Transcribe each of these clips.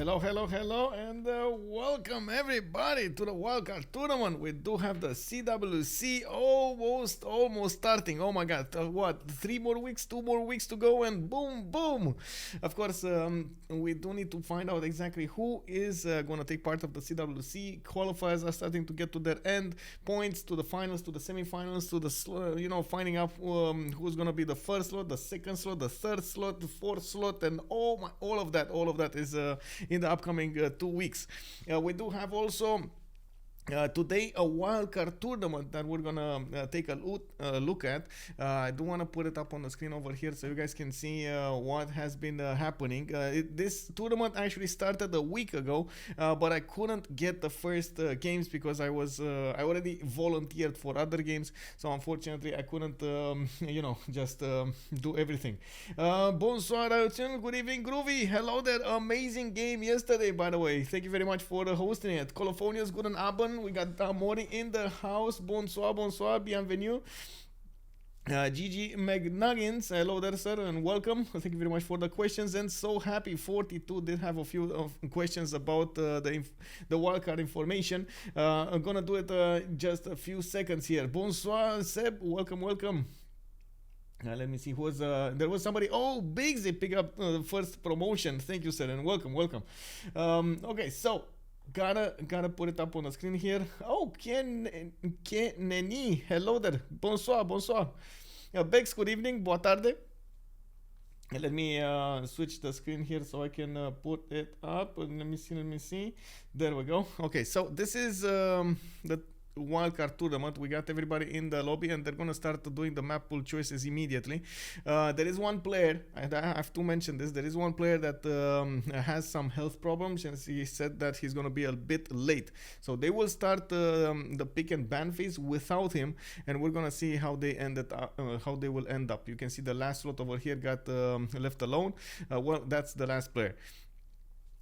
Hello, hello, hello, and welcome everybody to the Wildcard Tournament. We do have the CWC almost starting. Oh my god, what? 3 more weeks, 2 more weeks to go, and boom, boom. Of course, we do need to find out exactly who is going to take part of the CWC. Qualifiers are starting to get to their end points, to the finals, to the semifinals, to the finding out who's going to be the first slot, the second slot, the third slot, the fourth slot, and all of that is in the upcoming 2 weeks. We do have also today a wildcard tournament that we're gonna take a look at. I do want to put it up on the screen over here so you guys can see what has been happening. This tournament actually started a week ago, but I couldn't get the first games because I already volunteered for other games, so unfortunately I couldn't just do everything. Bonsoir, good evening, Groovy. Hello there. Amazing game yesterday, by the way. Thank you very much for hosting it. Colophonius, guten Abend. We got Damori in the house. Bonsoir, bienvenue. Gigi McNuggins, hello there, sir, and welcome. Thank you very much for the questions. And so happy 42 did have a few questions about the wildcard information. I'm gonna do it just a few seconds here. Bonsoir, Seb, welcome. Let me see who was there was somebody. Oh, Bigsy pick up the first promotion. Thank you, sir, and welcome. Okay, so gotta put it up on the screen here. Oh, Keneni, hello there. Bonsoir. Bex, good evening, boa tarde. Let me switch the screen here so I can put it up. Let me see. There we go. Okay, so this is the wildcard tournament. We got everybody in the lobby and they're gonna start doing the map pool choices immediately. There is one player, and I have to mention this, there is one player that has some health problems, and he said that he's gonna be a bit late, so they will start the pick and ban phase without him, and we're gonna see how they how they will end up. You can see the last slot over here got left alone. Well, that's the last player.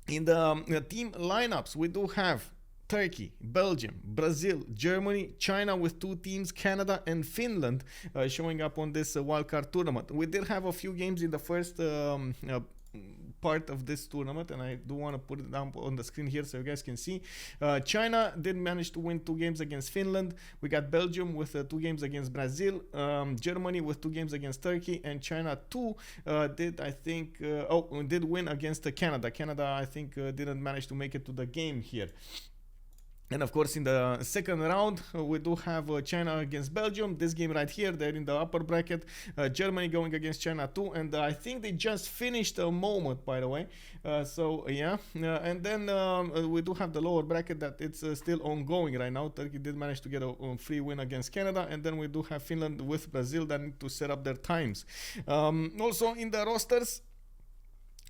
In the team lineups, we do have Turkey, Belgium, Brazil, Germany, China with 2 teams, Canada and Finland showing up on this wildcard tournament. We did have a few games in the first part of this tournament, and I do want to put it down on the screen here so you guys can see. China did manage to win 2 games against Finland. We got Belgium with 2 games against Brazil, Germany with 2 games against Turkey, and China 2 did win against Canada. Canada, I think, didn't manage to make it to the game here. And of course, in the second round, we do have China against Belgium. This game right here, they're in the upper bracket. Germany going against China 2. And I think they just finished a moment, by the way. And then we do have the lower bracket that it's still ongoing right now. Turkey did manage to get a free win against Canada. And then we do have Finland with Brazil that need to set up their times. Also in the rosters,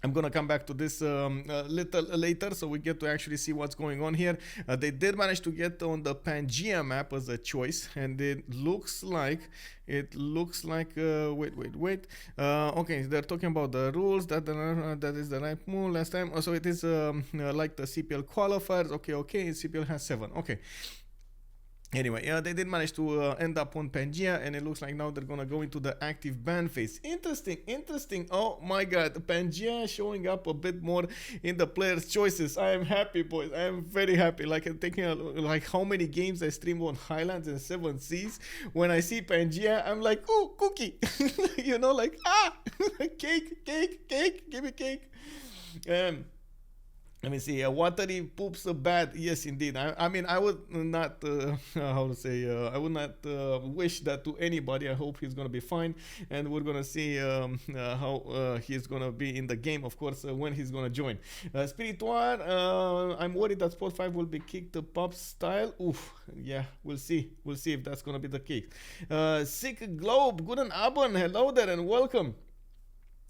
I'm gonna come back to this little later, so we get to actually see what's going on here. They did manage to get on the Pangea map as a choice, and it looks like wait. Okay, they're talking about the rules. That is the right move last time. Also, it is like the CPL qualifiers. Okay, CPL has 7. Okay. Anyway, they did manage to end up on Pangea, and it looks like now they're gonna go into the active ban phase. Interesting. Oh my god, Pangea showing up a bit more in the players' choices. I am happy, boys. I am very happy. Like, I'm thinking like how many games I stream on Highlands and 7 Seas. When I see Pangea, I'm like, oh, cookie. Cake, give me cake. Let me see. Watery poops bad. Yes, indeed. I mean, I would not, I would not wish that to anybody. I hope he's going to be fine. And we're going to see how he's going to be in the game, of course, when he's going to join. Spiritoire, I'm worried that Spot 5 will be kicked to pop style. Oof. Yeah, we'll see. We'll see if that's going to be the case. Sick Globe, guten Abend. Hello there and welcome.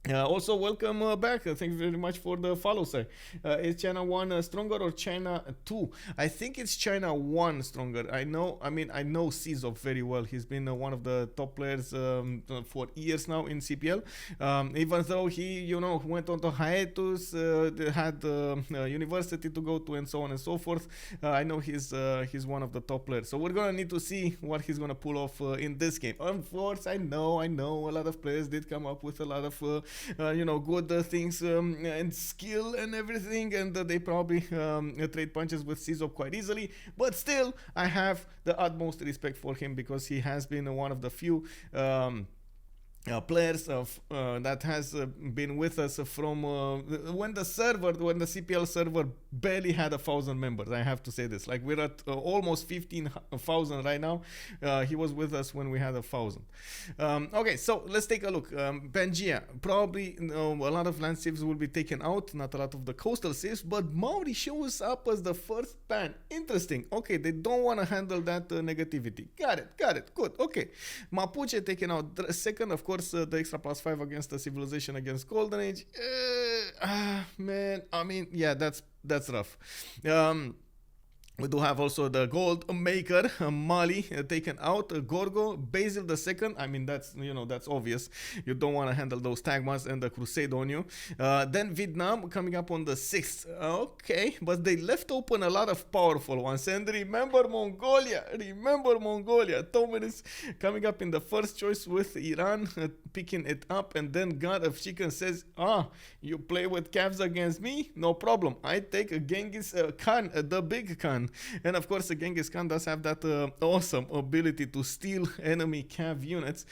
Also, welcome back. Thank you very much for the follow, sir. Is China 1 stronger or China 2? I think it's China 1 stronger. I know Czozp very well. He's been one of the top players for years now in CPL. Even though he, went on to hiatus, had university to go to, and so on and so forth. I know he's one of the top players. So we're gonna need to see what he's gonna pull off in this game. Of course, I know a lot of players did come up with a lot of you know, good things and skill and everything, and they probably trade punches with Czozp quite easily. But still, I have the utmost respect for him because he has been one of the few players that has been with us from when the CPL server barely had 1,000 members. I have to say this, like we're at almost 15,000 right now. He was with us when we had 1,000. Okay, so let's take a look. Pangea, probably a lot of land civs will be taken out, not a lot of the coastal civs, but Maori shows up as the first ban. Interesting. Okay, they don't want to handle that negativity. Got it, good. Okay, Mapuche taken out. Second, of course, the extra +5 against the civilization against Golden Age. Man, I mean, yeah, that's rough. We do have also the gold maker, Mali, taken out, Gorgo, Basil II. I mean, that's, you know, that's obvious. You don't want to handle those Tagmas and the Crusade on you. Then Vietnam coming up on the 6th. Okay, but they left open a lot of powerful ones. And remember Mongolia. Tomin is coming up in the first choice with Iran, picking it up. And then GodOfChickens says, you play with calves against me? No problem. I take a Genghis Khan, the big Khan. And of course, Genghis Khan does have that awesome ability to steal enemy cav units.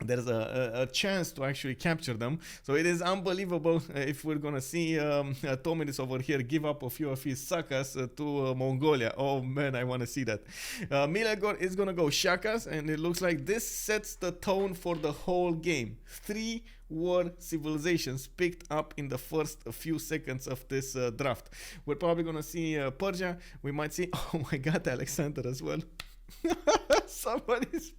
There's a chance to actually capture them, so it is unbelievable if we're gonna see Tominis over here give up a few of his sakas to Mongolia. Oh man, I want to see that. Meleagor is gonna go shakas, and it looks like this sets the tone for the whole game. 3 war civilizations picked up in the first few seconds of this draft. We're probably gonna see Persia. We might see, oh my god, Alexander as well. Somebody's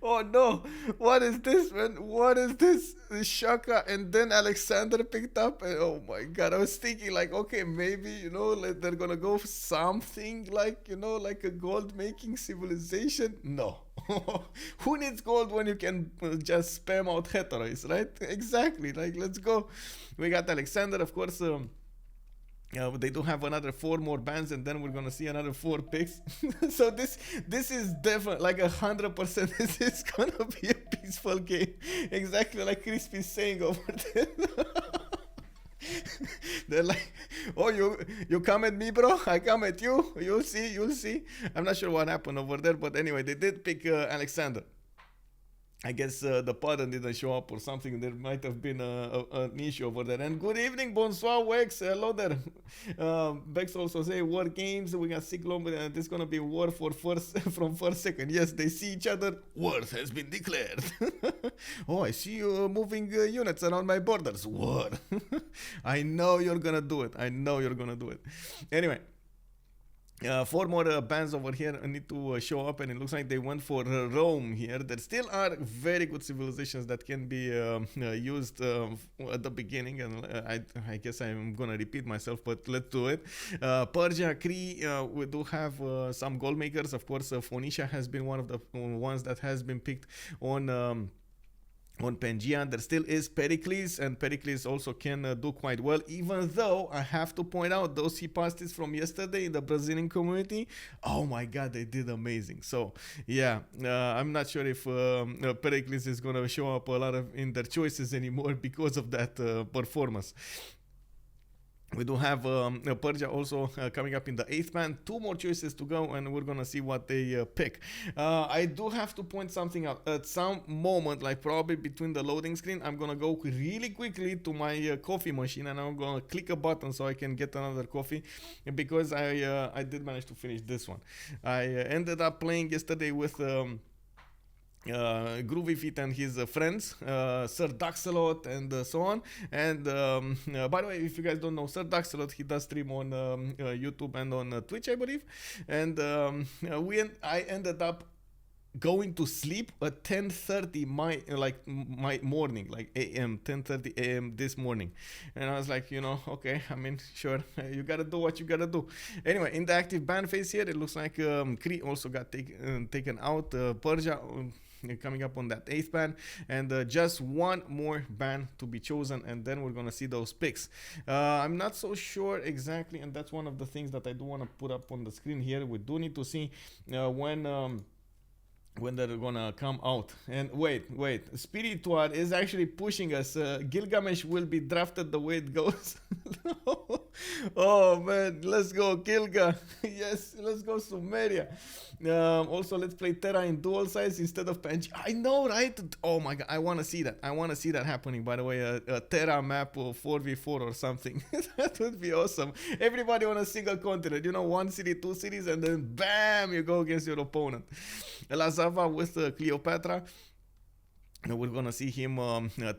oh no, what is this, man? What is this? Shaka, and then Alexander picked up, and oh my god, I was thinking like, okay, maybe, you know, like they're gonna go for something like, you know, like a gold making civilization. No. Who needs gold when you can just spam out heteroids, right? Exactly, like, let's go. We got Alexander, of course. They do have another 4 more bans, and then we're gonna see another 4 picks. So this is definitely like 100%. This is gonna be a peaceful game, exactly like Crispy's saying over there. They're like, oh, you come at me, bro, I come at you. You'll see. I'm not sure what happened over there, but anyway, they did pick Alexander. I guess the pardon didn't show up or something. There might have been an issue over there. And good evening, bonsoir, Wex. Hello there. Bex also say war games. We got Cyclone. This is gonna be war for from first second. Yes, they see each other. War has been declared. Oh, I see you moving units around my borders. War. I know you're gonna do it. Anyway. 4 more bands over here need to show up, and it looks like they went for Rome here. There still are very good civilizations that can be used at the beginning, and I guess I'm gonna repeat myself, but let's do it. Persia, Cree, we do have some gold makers. Of course, Phoenicia has been one of the ones that has been picked on Pangea. There still is Pericles, and Pericles also can do quite well, even though I have to point out those Hipastis from yesterday in the Brazilian community, oh my god, they did amazing. So yeah, I'm not sure if Pericles is gonna show up a lot in their choices anymore because of that performance. We do have Persia also coming up in the 8th band. 2 more choices to go, and we're gonna see what they pick. I do have to point something out. At some moment, like probably between the loading screen, I'm gonna go really quickly to my coffee machine, and I'm gonna click a button so I can get another coffee, because I did manage to finish this one. I ended up playing yesterday with Groovy Feet and his friends, Sir Daxalot and so on. And by the way, if you guys don't know Sir Daxalot, he does stream on YouTube and on Twitch, I believe. And I ended up going to sleep at 10:30 my morning, like AM, 10:30 AM this morning. And I was like, you know, okay, I mean, sure, you gotta do what you gotta do. Anyway, in the active ban phase here, it looks like Cree also got taken out. Persia coming up on that 8th ban, and just 1 more ban to be chosen, and then we're gonna see those picks. I'm not so sure exactly, and that's one of the things that I do want to put up on the screen here. We do need to see when when they're gonna come out. And wait, Spiritual is actually pushing us. Gilgamesh will be drafted the way it goes. Oh man, let's go Gilga. Yes, let's go Sumeria. Also, let's play Terra in dual size instead of Pangea. I know, right? Oh my god, I want to see that. I want to see that happening. By the way, a Terra map of 4v4 or something. That would be awesome. Everybody on a single continent. You know, one city, two cities, and then bam, you go against your opponent. Lazawa with Cleopatra. We're gonna see him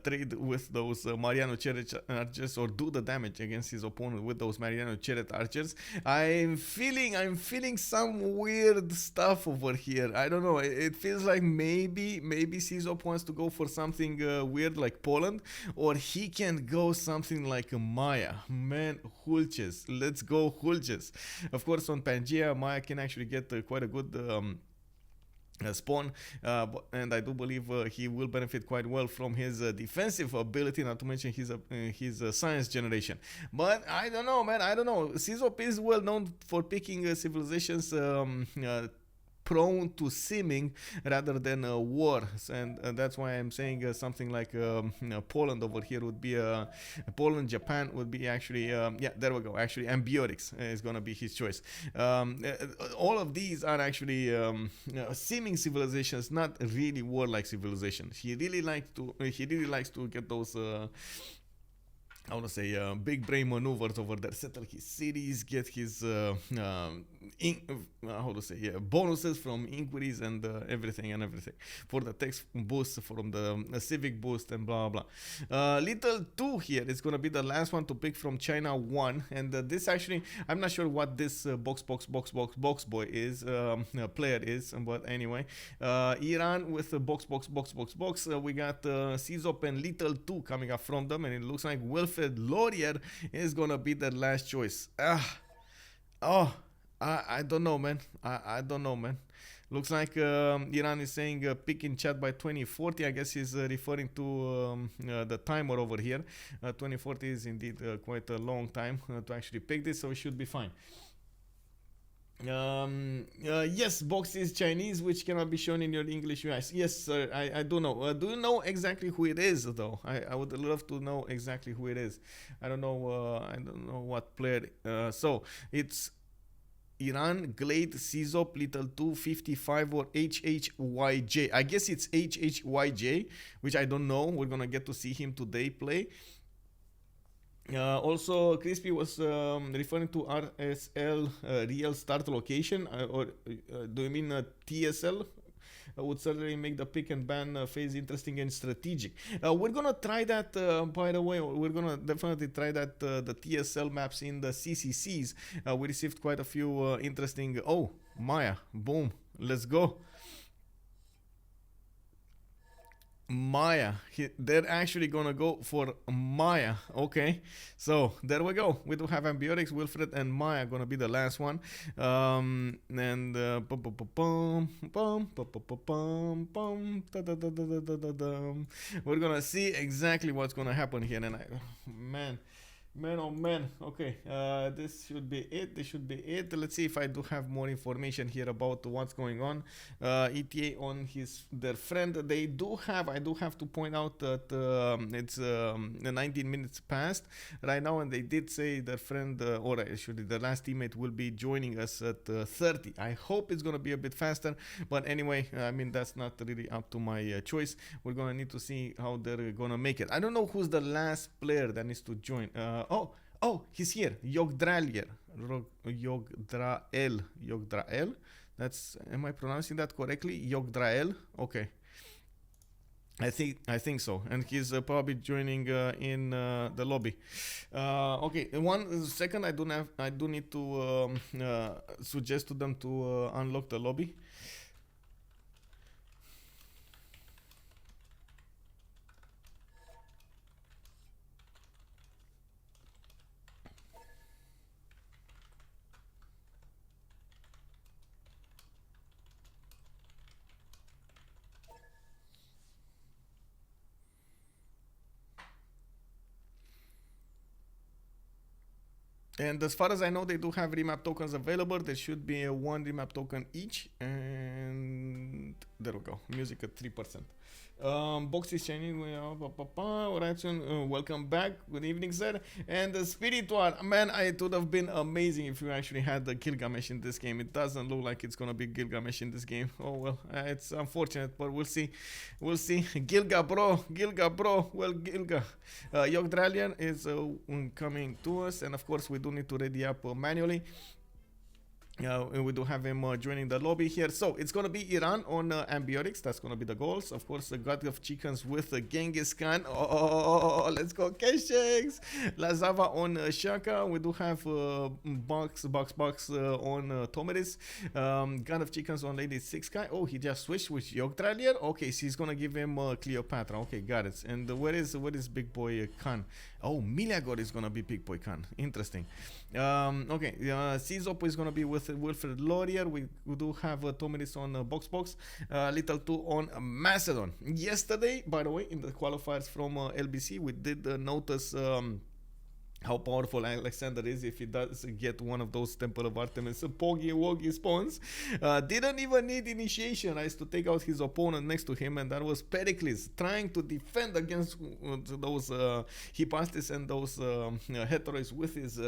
trade with those Mariano Chariot archers, or do the damage against his opponent with those Mariano Chariot archers. I'm feeling some weird stuff over here. I don't know. It feels like maybe Czozp wants to go for something weird like Poland, or he can go something like Maya. Man, Hulches. Let's go Hulches. Of course, on Pangea, Maya can actually get quite a good. Spawn, and I do believe he will benefit quite well from his defensive ability, not to mention his science generation. But I don't know, man. I don't know. Czozp is well known for picking civilizations prone to simming rather than war, and that's why I'm saying something like Poland over here would be Poland. Japan would be actually yeah, there we go. Actually, Ambiorix is gonna be his choice. All of these are actually simming civilizations, not really warlike civilizations. He really likes to get those I want to say big brain maneuvers over there, settle his cities, get his bonuses from inquiries and everything for the text boost, from the civic boost, and blah blah. LittleTu here is gonna be the last one to pick from China1, and this actually, I'm not sure what this box boy is, player is, but anyway, Iran with the box. We got Czozp and LittleTu coming up from them, and it looks like Wilfred Laurier is gonna be the last choice. I don't know, man. I don't know, man. Looks like Iran is saying pick in chat by 2040. I guess he's referring to the timer over here. 2040 is indeed quite a long time to actually pick this, so it should be fine. Yes, box is Chinese, which cannot be shown in your English UIs. Yes, sir, I do know. Do you know exactly who it is, though? I would love to know exactly who it is. I don't know what player. So it's Iran, Glade, Czozp, LittleTu, 55, or HHYJ. I guess it's HHYJ, which I don't know. We're gonna get to see him today play. Also, Crispy was referring to RSL real start location, or do you mean TSL? Would certainly make the pick and ban phase interesting and strategic. We're gonna try that, by the way. We're gonna definitely try that, the TSL maps in the CCCs. We received quite a few interesting. Oh, Maya, boom, let's go. Maya, they're actually gonna go for Maya. Okay, so there we go. We do have Ambiorix, Wilfred, and Maya gonna be the last one. And we're gonna see exactly what's gonna happen here. And man, oh man. Okay, this should be it. Let's see if I do have more information here about what's going on. ETA on their friend. I do have to point out that it's 19 minutes past right now, and they did say their friend, or actually the last teammate, will be joining us at 30. I hope it's gonna be a bit faster, but anyway, I mean, that's not really up to my choice. We're gonna need to see how they're gonna make it. I don't know who's the last player that needs to join. Oh, he's here. Yogdrael. Yogdrael. Am I pronouncing that correctly? Yogdrael. Okay. I think so, and he's probably joining in the lobby. Okay, 1 second. I do need to suggest to them to unlock the lobby. And as far as I know, they do have remap tokens available. There should be a one remap token each. And there we go. Music at 3%. Box is shining. Welcome back. Good evening, sir. And the spiritual man, it would have been amazing if you actually had the Gilgamesh in this game. It doesn't look like it's gonna be Gilgamesh in this game. Oh well, it's unfortunate, but we'll see. We'll see. Gilga bro. Well, Gilga. Yogdrael is coming to us, and of course we do need to ready up manually. We do have him joining the lobby here. So it's going to be Iran on Ambiotics. That's going to be the goals. Of course, the GodOfChickens with Genghis Khan. Oh, let's go, Kesheks. Lazawa on Shaka. We do have Box on Tomeris. GodOfChickens on Lady 6 guy. Oh, he just switched with Yogdrael. Okay, so he's going to give him Cleopatra. Okay, got it. And where is Big Boy Khan? Oh, Meleagor is going to be Big Boy Khan. Interesting. Okay, Czozp is going to be with Wilfred Laurier. We do have Tomeris on Box. LittleTu on Macedon. Yesterday, by the way, in the qualifiers from LBC, we did notice how powerful Alexander is if he does get one of those Temple of Artemis Poggy Woggy spawns. Didn't even need initiation rites to take out his opponent next to him, and that was Pericles trying to defend against those Hypastis and those Heteroids with his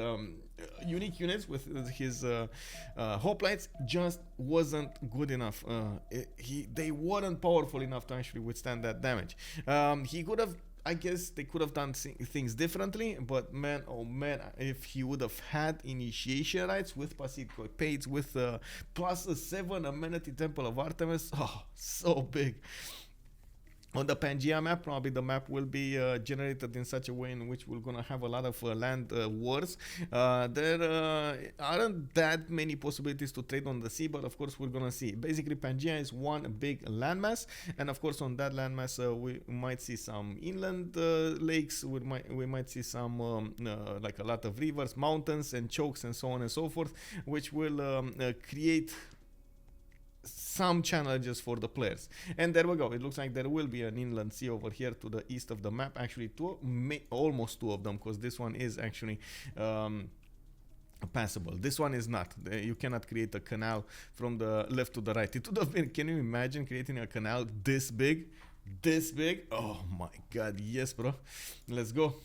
unique units, with his hoplites. Just wasn't good enough. They weren't powerful enough to actually withstand that damage. He could have, I guess they could have done things differently, but man, oh man, if he would have had initiation rites with Pasid Pades with +7 amenity Temple of Artemis, oh, so big. On the Pangea map, probably the map will be generated in such a way in which we're gonna have a lot of land wars. There aren't that many possibilities to trade on the sea, but of course we're gonna see. Basically, Pangea is one big landmass, and of course on that landmass we might see some inland lakes. We might see some like a lot of rivers, mountains, and chokes, and so on and so forth, which will create some challenges for the players. And there we go. It looks like there will be an inland sea over here to the east of the map. Actually, almost two of them, because this one is actually passable. This one is not. You cannot create a canal from the left to the right. It would have been, can you imagine creating a canal this big? This big? Oh my god, yes, bro. Let's go.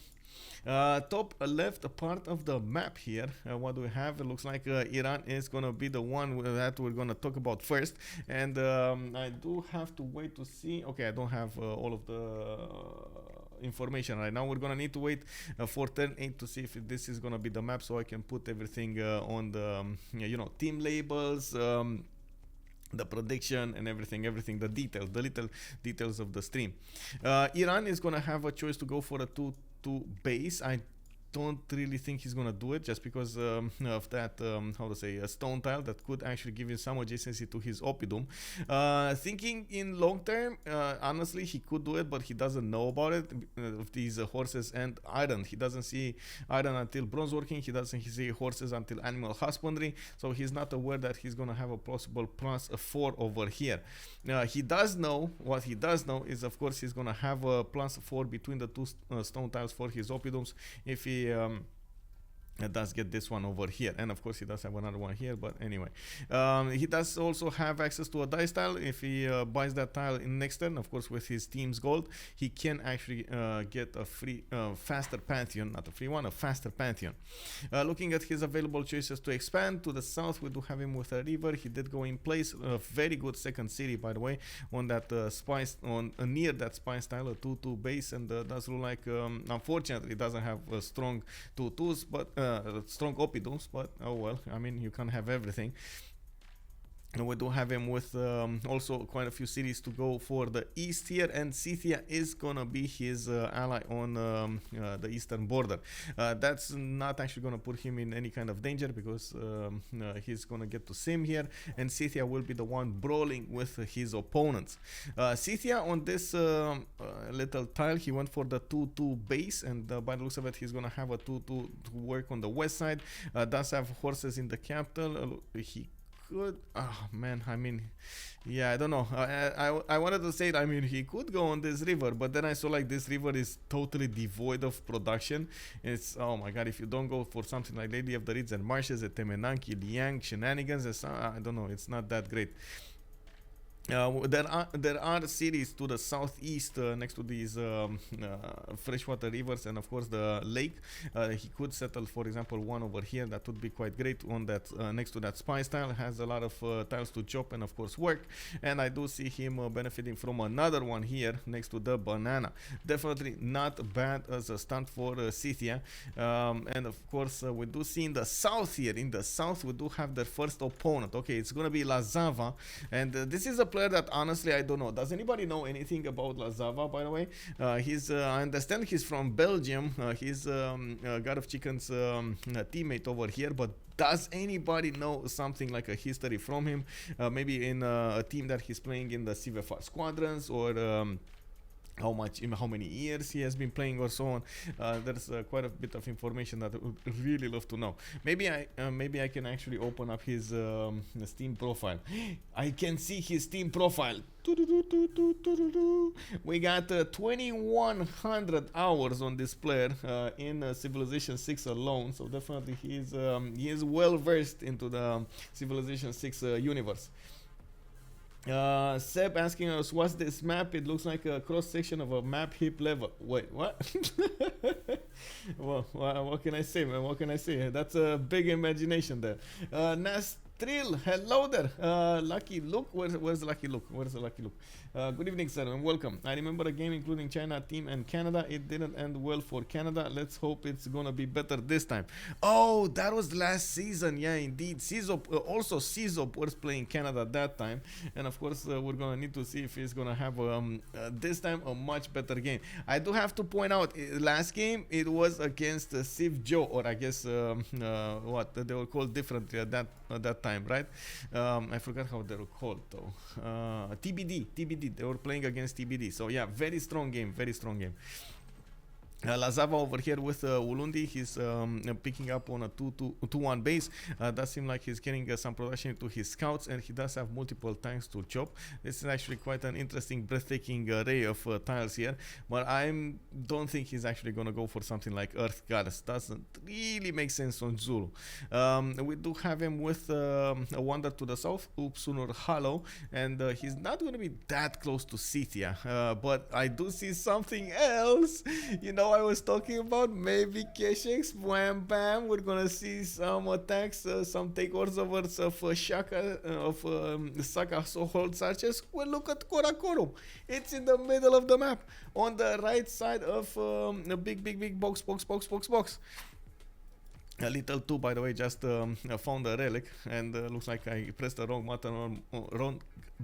Top left part of the map here, what do we have? It looks like Iran is gonna be the one that we're gonna talk about first, and I do have to wait to see. Okay, I don't have all of the information right now. We're gonna need to wait for turn 8 to see if this is gonna be the map, so I can put everything on the team labels, the prediction and everything, the details, the little details of the stream. Iran is gonna have a choice to go for a 2-2 base. I don't really think he's gonna do it, just because of that how to say, a stone tile that could actually give him some adjacency to his Oppidum. Thinking in long term, honestly he could do it, but he doesn't know about it, of these horses and iron. He doesn't see iron until bronze working. He doesn't see horses until animal husbandry, so he's not aware that he's gonna have a possible +4 over here. He does know, what he does know is, of course, he's gonna have a +4 between the two stone tiles for his Oppidums if he does get this one over here, and of course he does have another one here, but anyway, he does also have access to a dice tile. If he buys that tile in next turn, of course with his team's gold, he can actually get a free faster pantheon, not a free one, a faster pantheon. Looking at his available choices to expand to the south, we do have him with a river. He did go in place, a very good second city, by the way, on that spice, on near that spice tile, a 2-2 base, and does look like unfortunately doesn't have strong 2-2s, but strong Oppidums, but oh well, I mean, you can't have everything. And we do have him with also quite a few cities to go for the east here, and Scythia is gonna be his ally on the eastern border. That's not actually gonna put him in any kind of danger, because he's gonna get to sim here, and Scythia will be the one brawling with his opponents. Scythia on this little tile, he went for the 2-2 base, and by the looks of it, he's gonna have a 2-2 to work on the west side. Does have horses in the capital. He could. Oh man, I mean, yeah, I don't know. I wanted to say it, I mean, he could go on this river, but then I saw like this river is totally devoid of production. It's, oh my god, if you don't go for something like Lady of the Reeds and Marshes at Temenanki, Liang, Shenanigans, I don't know, it's not that great. There are cities to the southeast next to these freshwater rivers and of course the lake. He could settle, for example, one over here. That would be quite great. One that next to that spice tile has a lot of tiles to chop and of course work. And I do see him benefiting from another one here next to the banana. Definitely not bad as a stunt for Scythia. And of course we do see in the south here. In the south we do have their first opponent. Okay, it's gonna be Lazawa, and this is a player that honestly I don't know. Does anybody know anything about Lazawa, by the way? I understand he's from Belgium. He's GodOfChickens teammate over here, but does anybody know something like a history from him? Maybe in a team that he's playing in the CVFR squadrons, or how many years he has been playing or so on. There's quite a bit of information that I would really love to know. Maybe I can actually open up his Steam profile. I can see his Steam profile. We got 2100 hours on this player in Civilization 6 alone, so definitely he is well versed into the Civilization 6 universe. Seb asking us, what's this map? It looks like a cross section of a map hip level. Wait, what? Well, what can I say, man? What can I say? That's a big imagination there. Nastril, hello there. Lucky Luke, where's Lucky Luke? Where's the Lucky Luke? Good evening, sir, and welcome. I remember a game including China team and Canada. It didn't end well for Canada. Let's hope it's gonna be better this time. Oh, that was last season. Yeah, indeed. Czozp, also Czozp was playing Canada that time, and of course we're gonna need to see if he's gonna have this time a much better game. I do have to point out, last game it was against Civ Joe, or I guess what they were called differently at that time, right? I forgot how they were called though. TBD. They were playing against TBD. So yeah, very strong game. Lazawa over here with Ulundi, he's picking up on a 2-1 base. Does seem like he's getting some production into his scouts, and he does have multiple tanks to chop. This is actually quite an interesting, breathtaking array of tiles here, but I don't think he's actually going to go for something like Earth Goddess. Doesn't really make sense on Zulu. We do have him with a Wander to the south, Upsunur Hollow, and he's not going to be that close to Scythia, but I do see something else. You know, I was talking about maybe Keshex, wham bam, we're gonna see some attacks, some takeovers of Shaka, of Saka hold searches. Well, look at Korakorum. It's in the middle of the map, on the right side of a big box. LittleTu, by the way, just found a relic, and looks like I pressed the wrong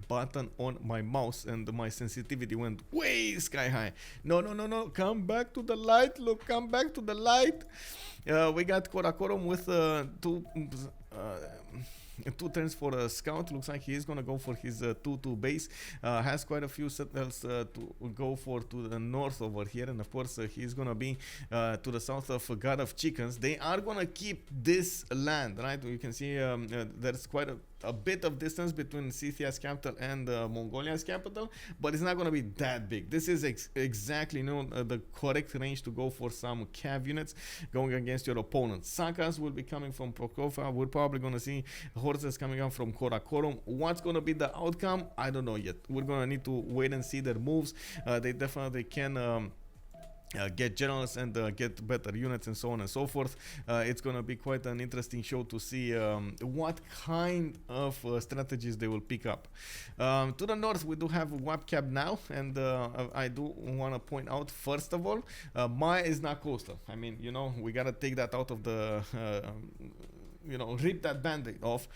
button on my mouse, and my sensitivity went way sky high. No, come back to the light. Look, come back to the light. We got Korakorum with two turns for a scout. Looks like he is gonna go for his 2-2 base. Has quite a few settles to go for to the north over here, and of course he's gonna be to the south of GodOfChickens. They are gonna keep this land, right? You can see there's quite a bit of distance between Scythia's capital and Mongolia's capital, but it's not going to be that big. This is exactly the correct range to go for some cav units going against your opponent. Sakas will be coming from Prokova. We're probably going to see horses coming out from Korakorum. What's going to be the outcome? I don't know yet. We're going to need to wait and see their moves. They definitely can get generals and get better units and so on and so forth. It's gonna be quite an interesting show to see what kind of strategies they will pick up. To the north we do have Wapcab now, and I do want to point out, first of all, Maya is not coastal. I mean, you know, we gotta take that out of the rip that band-aid off,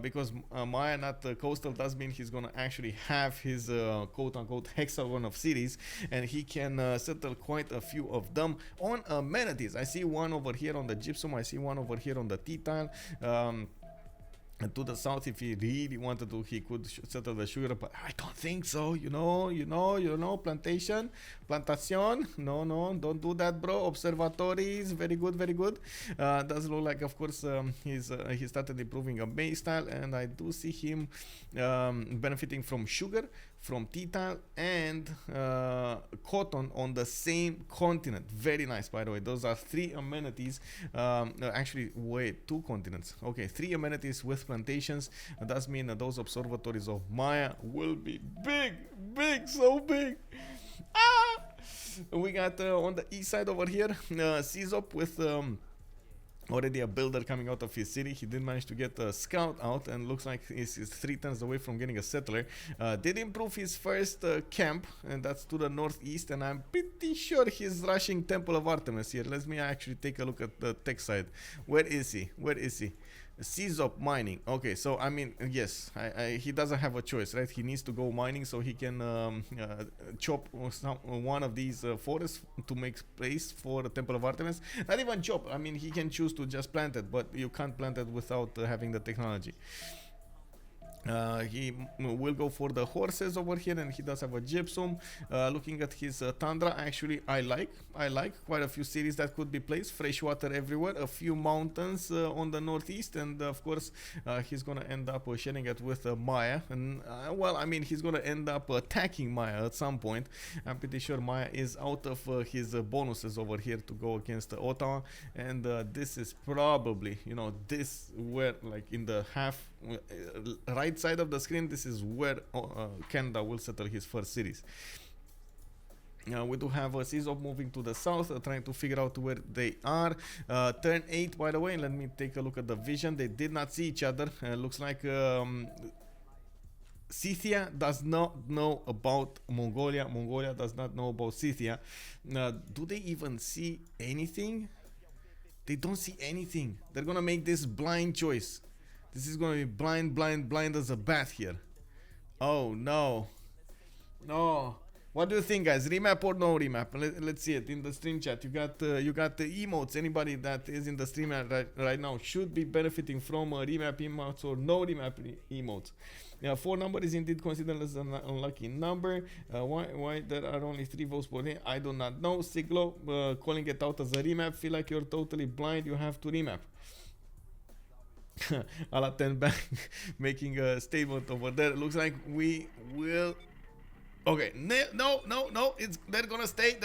because Maya not coastal does mean he's gonna actually have his quote-unquote hexagon of cities, and he can settle quite a few of them on amenities. I see one over here on the gypsum, I see one over here on the T-tile. And to the south, if he really wanted to, he could settle the sugar, but I don't think so. Plantation, plantation. No, don't do that, bro. Observatories, very good, very good. Does look like, of course, he started improving a maize style, and I do see him benefiting from sugar, from tea tile, and cotton on the same continent. Very nice, by the way. Those are 3 amenities. Actually, wait, 2 continents. Okay, 3 amenities with plantations. Does mean that those observatories of Maya will be big, so big. We got on the east side over here, Czozp with already a builder coming out of his city. He did manage to get a scout out, and looks like he's 3 turns away from getting a settler. Did improve his first camp, and that's to the northeast, and I'm pretty sure he's rushing Temple of Artemis here. Let me actually take a look at the tech side. Where is he? Czozp mining. Okay, so I mean, yes, he doesn't have a choice, right? He needs to go mining so he can chop one of these forests to make space for the Temple of Artemis. Not even chop. I mean, he can choose to just plant it, but you can't plant it without having the technology. He will go for the horses over here, and he does have a gypsum. Looking at his tundra, actually I like quite a few cities that could be placed. Fresh water everywhere, a few mountains on the northeast, and of course he's gonna end up sharing it with Maya, and well, I mean, he's gonna end up attacking Maya at some point. I'm pretty sure Maya is out of his bonuses over here to go against Ottawa, and this is probably, this where, like, in the right side of the screen, this is where Canada will settle his first cities. We do have Czozp moving to the south, trying to figure out where they are. Turn 8, by the way. Let me take a look at the vision. They did not see each other. Looks like Scythia does not know about Mongolia. Mongolia does not know about Scythia. Do they even see anything? They don't see anything. They're gonna make this blind choice. This is going to be blind as a bat here. Oh, no. What do you think, guys? Remap or no remap? Let's see it in the stream chat. You got the emotes. Anybody that is in the stream right now should be benefiting from remap emotes or no remap emotes. 4 number is indeed considered as an unlucky number. Why there are only 3 votes per day? I do not know. Siglo calling it out as a remap. Feel like you're totally blind. You have to remap. Ala 10 Bank making a statement over there. Looks like we will. Okay, no, they're gonna stay.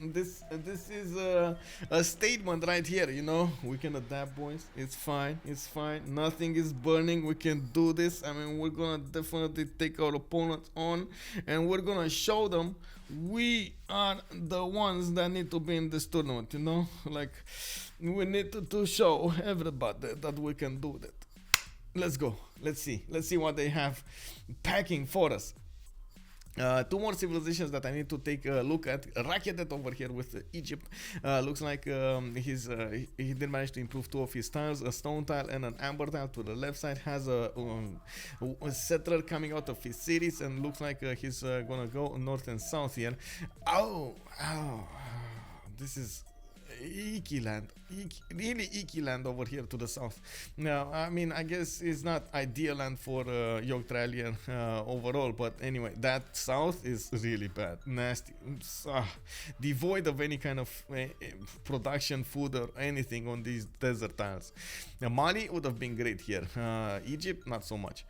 This is a statement right here. We can adapt, boys. It's fine. Nothing is burning. We can do this. I mean, we're gonna definitely take our opponents on, and we're gonna show them we are the ones that need to be in this tournament. Like, we need to show everybody that we can do that. Let's go. Let's see what they have packing for us. 2 more civilizations that I need to take a look at. Raketet over here with Egypt. Looks like he did manage to improve 2 of his tiles, a stone tile and an amber tile. To the left side has a settler coming out of his cities, and looks like he's gonna go north and south here. Oh, this is icky land, really icky land over here to the south. Now, I mean, I guess it's not ideal land for Yogdrael overall, but anyway, that south is really bad, nasty, devoid of any kind of production, food or anything on these desert tiles. Now, Mali would have been great here. Egypt, not so much.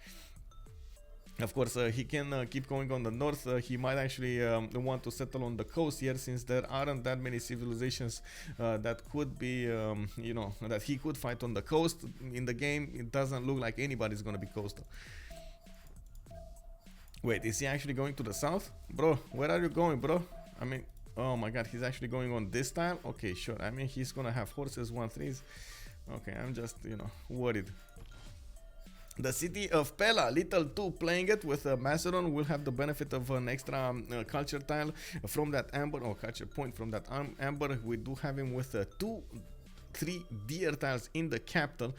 Of course, he can keep going on the north. He might actually want to settle on the coast here, since there aren't that many civilizations that could be, that he could fight on the coast. In the game, it doesn't look like anybody's gonna be coastal. Wait, is he actually going to the south? Bro, where are you going, bro? I mean, oh my god, he's actually going on this tile? Okay, sure. I mean, he's gonna have horses, 1-3s. Okay, I'm just, worried. The city of Pella, LittleTu, playing it with Macedon, will have the benefit of an extra culture tile from that amber, or culture point from that amber. We do have him with 2 3 deer tiles in the capital.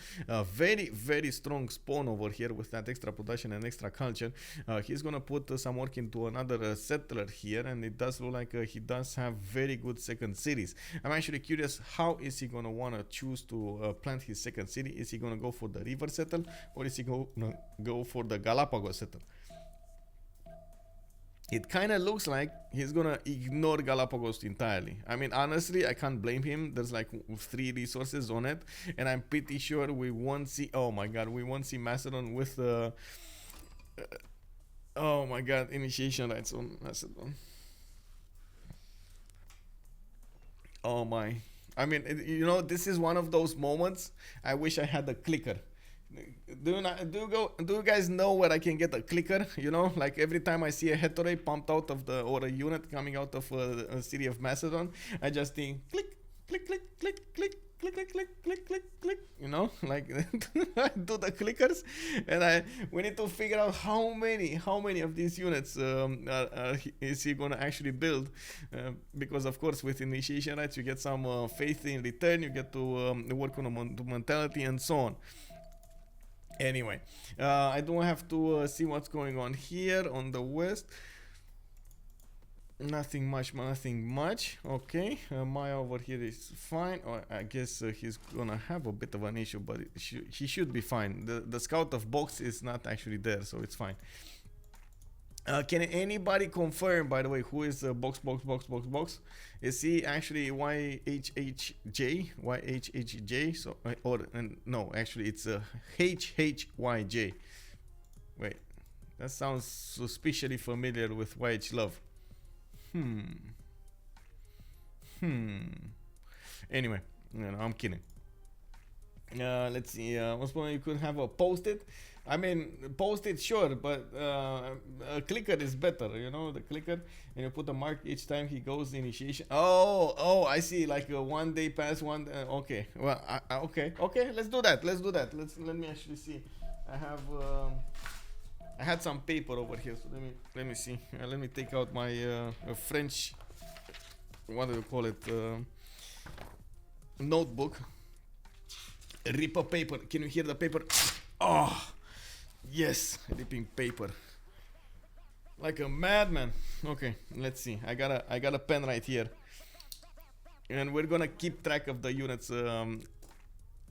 Very, very strong spawn over here with that extra production and extra culture. He's gonna put some work into another settler here, and it does look like he does have very good second cities. I'm actually curious, how is he gonna wanna choose to plant his second city? Is he gonna go for the river settle, or is he gonna go for the Galapagos settle? It kind of looks like he's gonna ignore Galapagos entirely. I mean, honestly, I can't blame him. There's like 3 resources on it, and I'm pretty sure we won't see. Oh my god, we won't see Macedon with the. Oh my god, initiation rights on Macedon. Oh my. I mean, you know, this is one of those moments I wish I had a clicker. Do you guys know where I can get a clicker? You know, like every time I see a hectare pumped out of the, or a unit coming out of a city of Macedon, I just think click, click, click, click, click, click, click, click, click, click, click. You know, like I do the clickers, and we need to figure out how many of these units is he gonna actually build, because of course with initiation rights you get some faith in return, you get to work on a mentality and so on. Anyway, I don't have to see what's going on here on the west. Nothing much. Okay, Maya over here is fine. Or I guess he's gonna have a bit of an issue, but he should be fine. The scout of box is not actually there, so it's fine. Can anybody confirm, by the way, who is box? Is he actually YHHJ? YHHJ? So, no, actually it's HHYJ. Wait, that sounds suspiciously familiar with YH Love. Anyway, no, I'm kidding. Let's see. You could have a post-it. I mean, post-it, sure, but a clicker is better, you know, the clicker, and you put a mark each time he goes initiation. Oh, I see, like 1 day pass, okay, well, okay, let's do that. Let me actually see. I had some paper over here, so let me see. Let me take out my French, what do you call it, notebook. Rip a paper. Can you hear the paper? Oh, yes, ripping paper like a madman. Okay, let's see. I got a pen right here, and we're gonna keep track of the units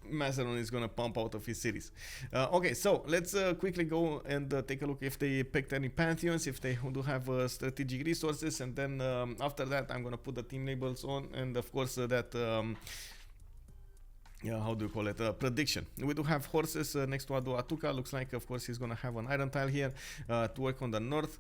Macedon is gonna pump out of his cities. Okay, so let's quickly go and take a look if they picked any pantheons, if they do have strategic resources, and then after that I'm gonna put the team labels on, and of course that how do you call it, prediction. We do have horses next to Adu Atuka. Looks like of course he's gonna have an iron tile here to work on the north.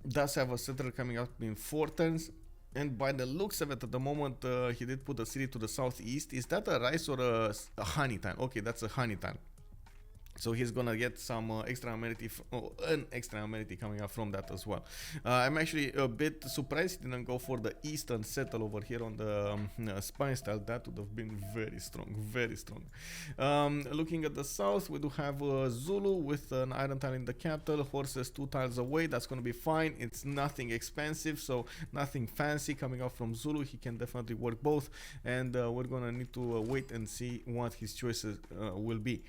Does have a settler coming out in 4 turns, and by the looks of it at the moment he did put a city to the southeast. Is that a rice or a honey tile? Okay, that's a honey tile. So he's gonna get some extra amenity, an extra amenity coming up from that as well. I'm actually a bit surprised he didn't go for the eastern settle over here on the spine style. That would have been very strong, very strong. Looking at the south, we do have Zulu with an iron tile in the capital, horses 2 tiles away. That's gonna be fine. It's nothing expensive, so nothing fancy coming out from Zulu. He can definitely work both, and we're gonna need to wait and see what his choices will be.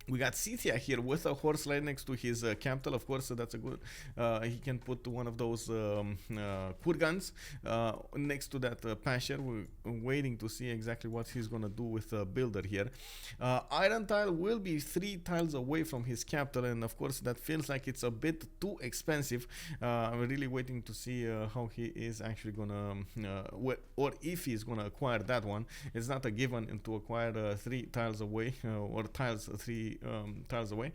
We got Scythia here with a horse right next to his capital. Of course, that's a good. He can put one of those kurgans next to that pasture. We're waiting to see exactly what he's gonna do with the builder here. Iron tile will be 3 tiles away from his capital, and of course that feels like it's a bit too expensive. I'm really waiting to see how he is actually gonna, or if he's gonna acquire that one. It's not a given to acquire 3 tiles away or tiles 3 tiles away.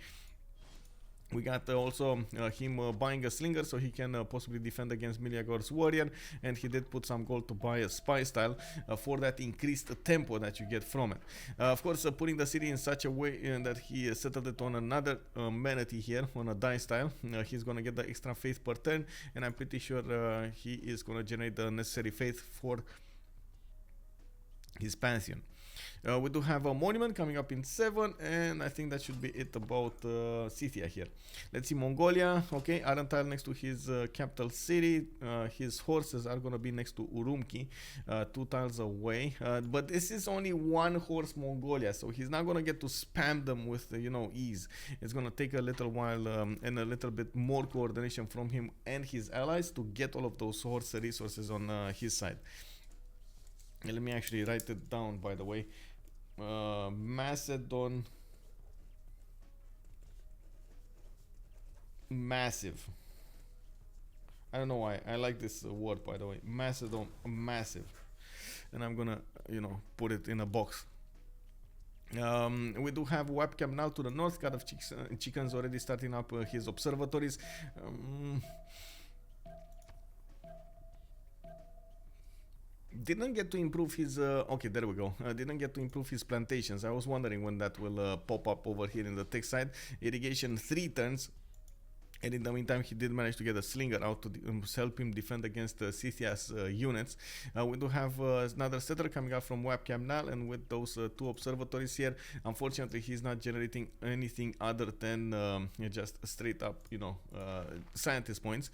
We got also him buying a slinger so he can possibly defend against Meleagor's warrior, and he did put some gold to buy a spy style for that increased tempo that you get from it. Of course, putting the city in such a way that he settled it on another amenity here on a die style. He's gonna get the extra faith per turn, and I'm pretty sure he is gonna generate the necessary faith for his pantheon. We do have a monument coming up in 7, and I think that should be it about Scythia here. Let's see Mongolia. Okay, Arental next to his capital city. His horses are gonna be next to Urumqi, 2 tiles away. But this is only 1 horse Mongolia, so he's not gonna get to spam them with you know, ease. It's gonna take a little while and a little bit more coordination from him and his allies to get all of those horse resources on his side. And let me actually write it down, by the way. Macedon massive. I don't know why I like this word, by the way. Macedon massive, and I'm gonna, you know, put it in a box. We do have webcam now to the north. GodOfChickens already starting up his observatories. Didn't get to improve his okay, there we go. Didn't get to improve his plantations. I was wondering when that will pop up over here in the tech side. Irrigation 3 turns. And in the meantime, he did manage to get a slinger out to help him defend against Scythia's units. We do have another settler coming out from webcam now, and with those 2 observatories here, unfortunately, he's not generating anything other than just straight up, you know, scientist points.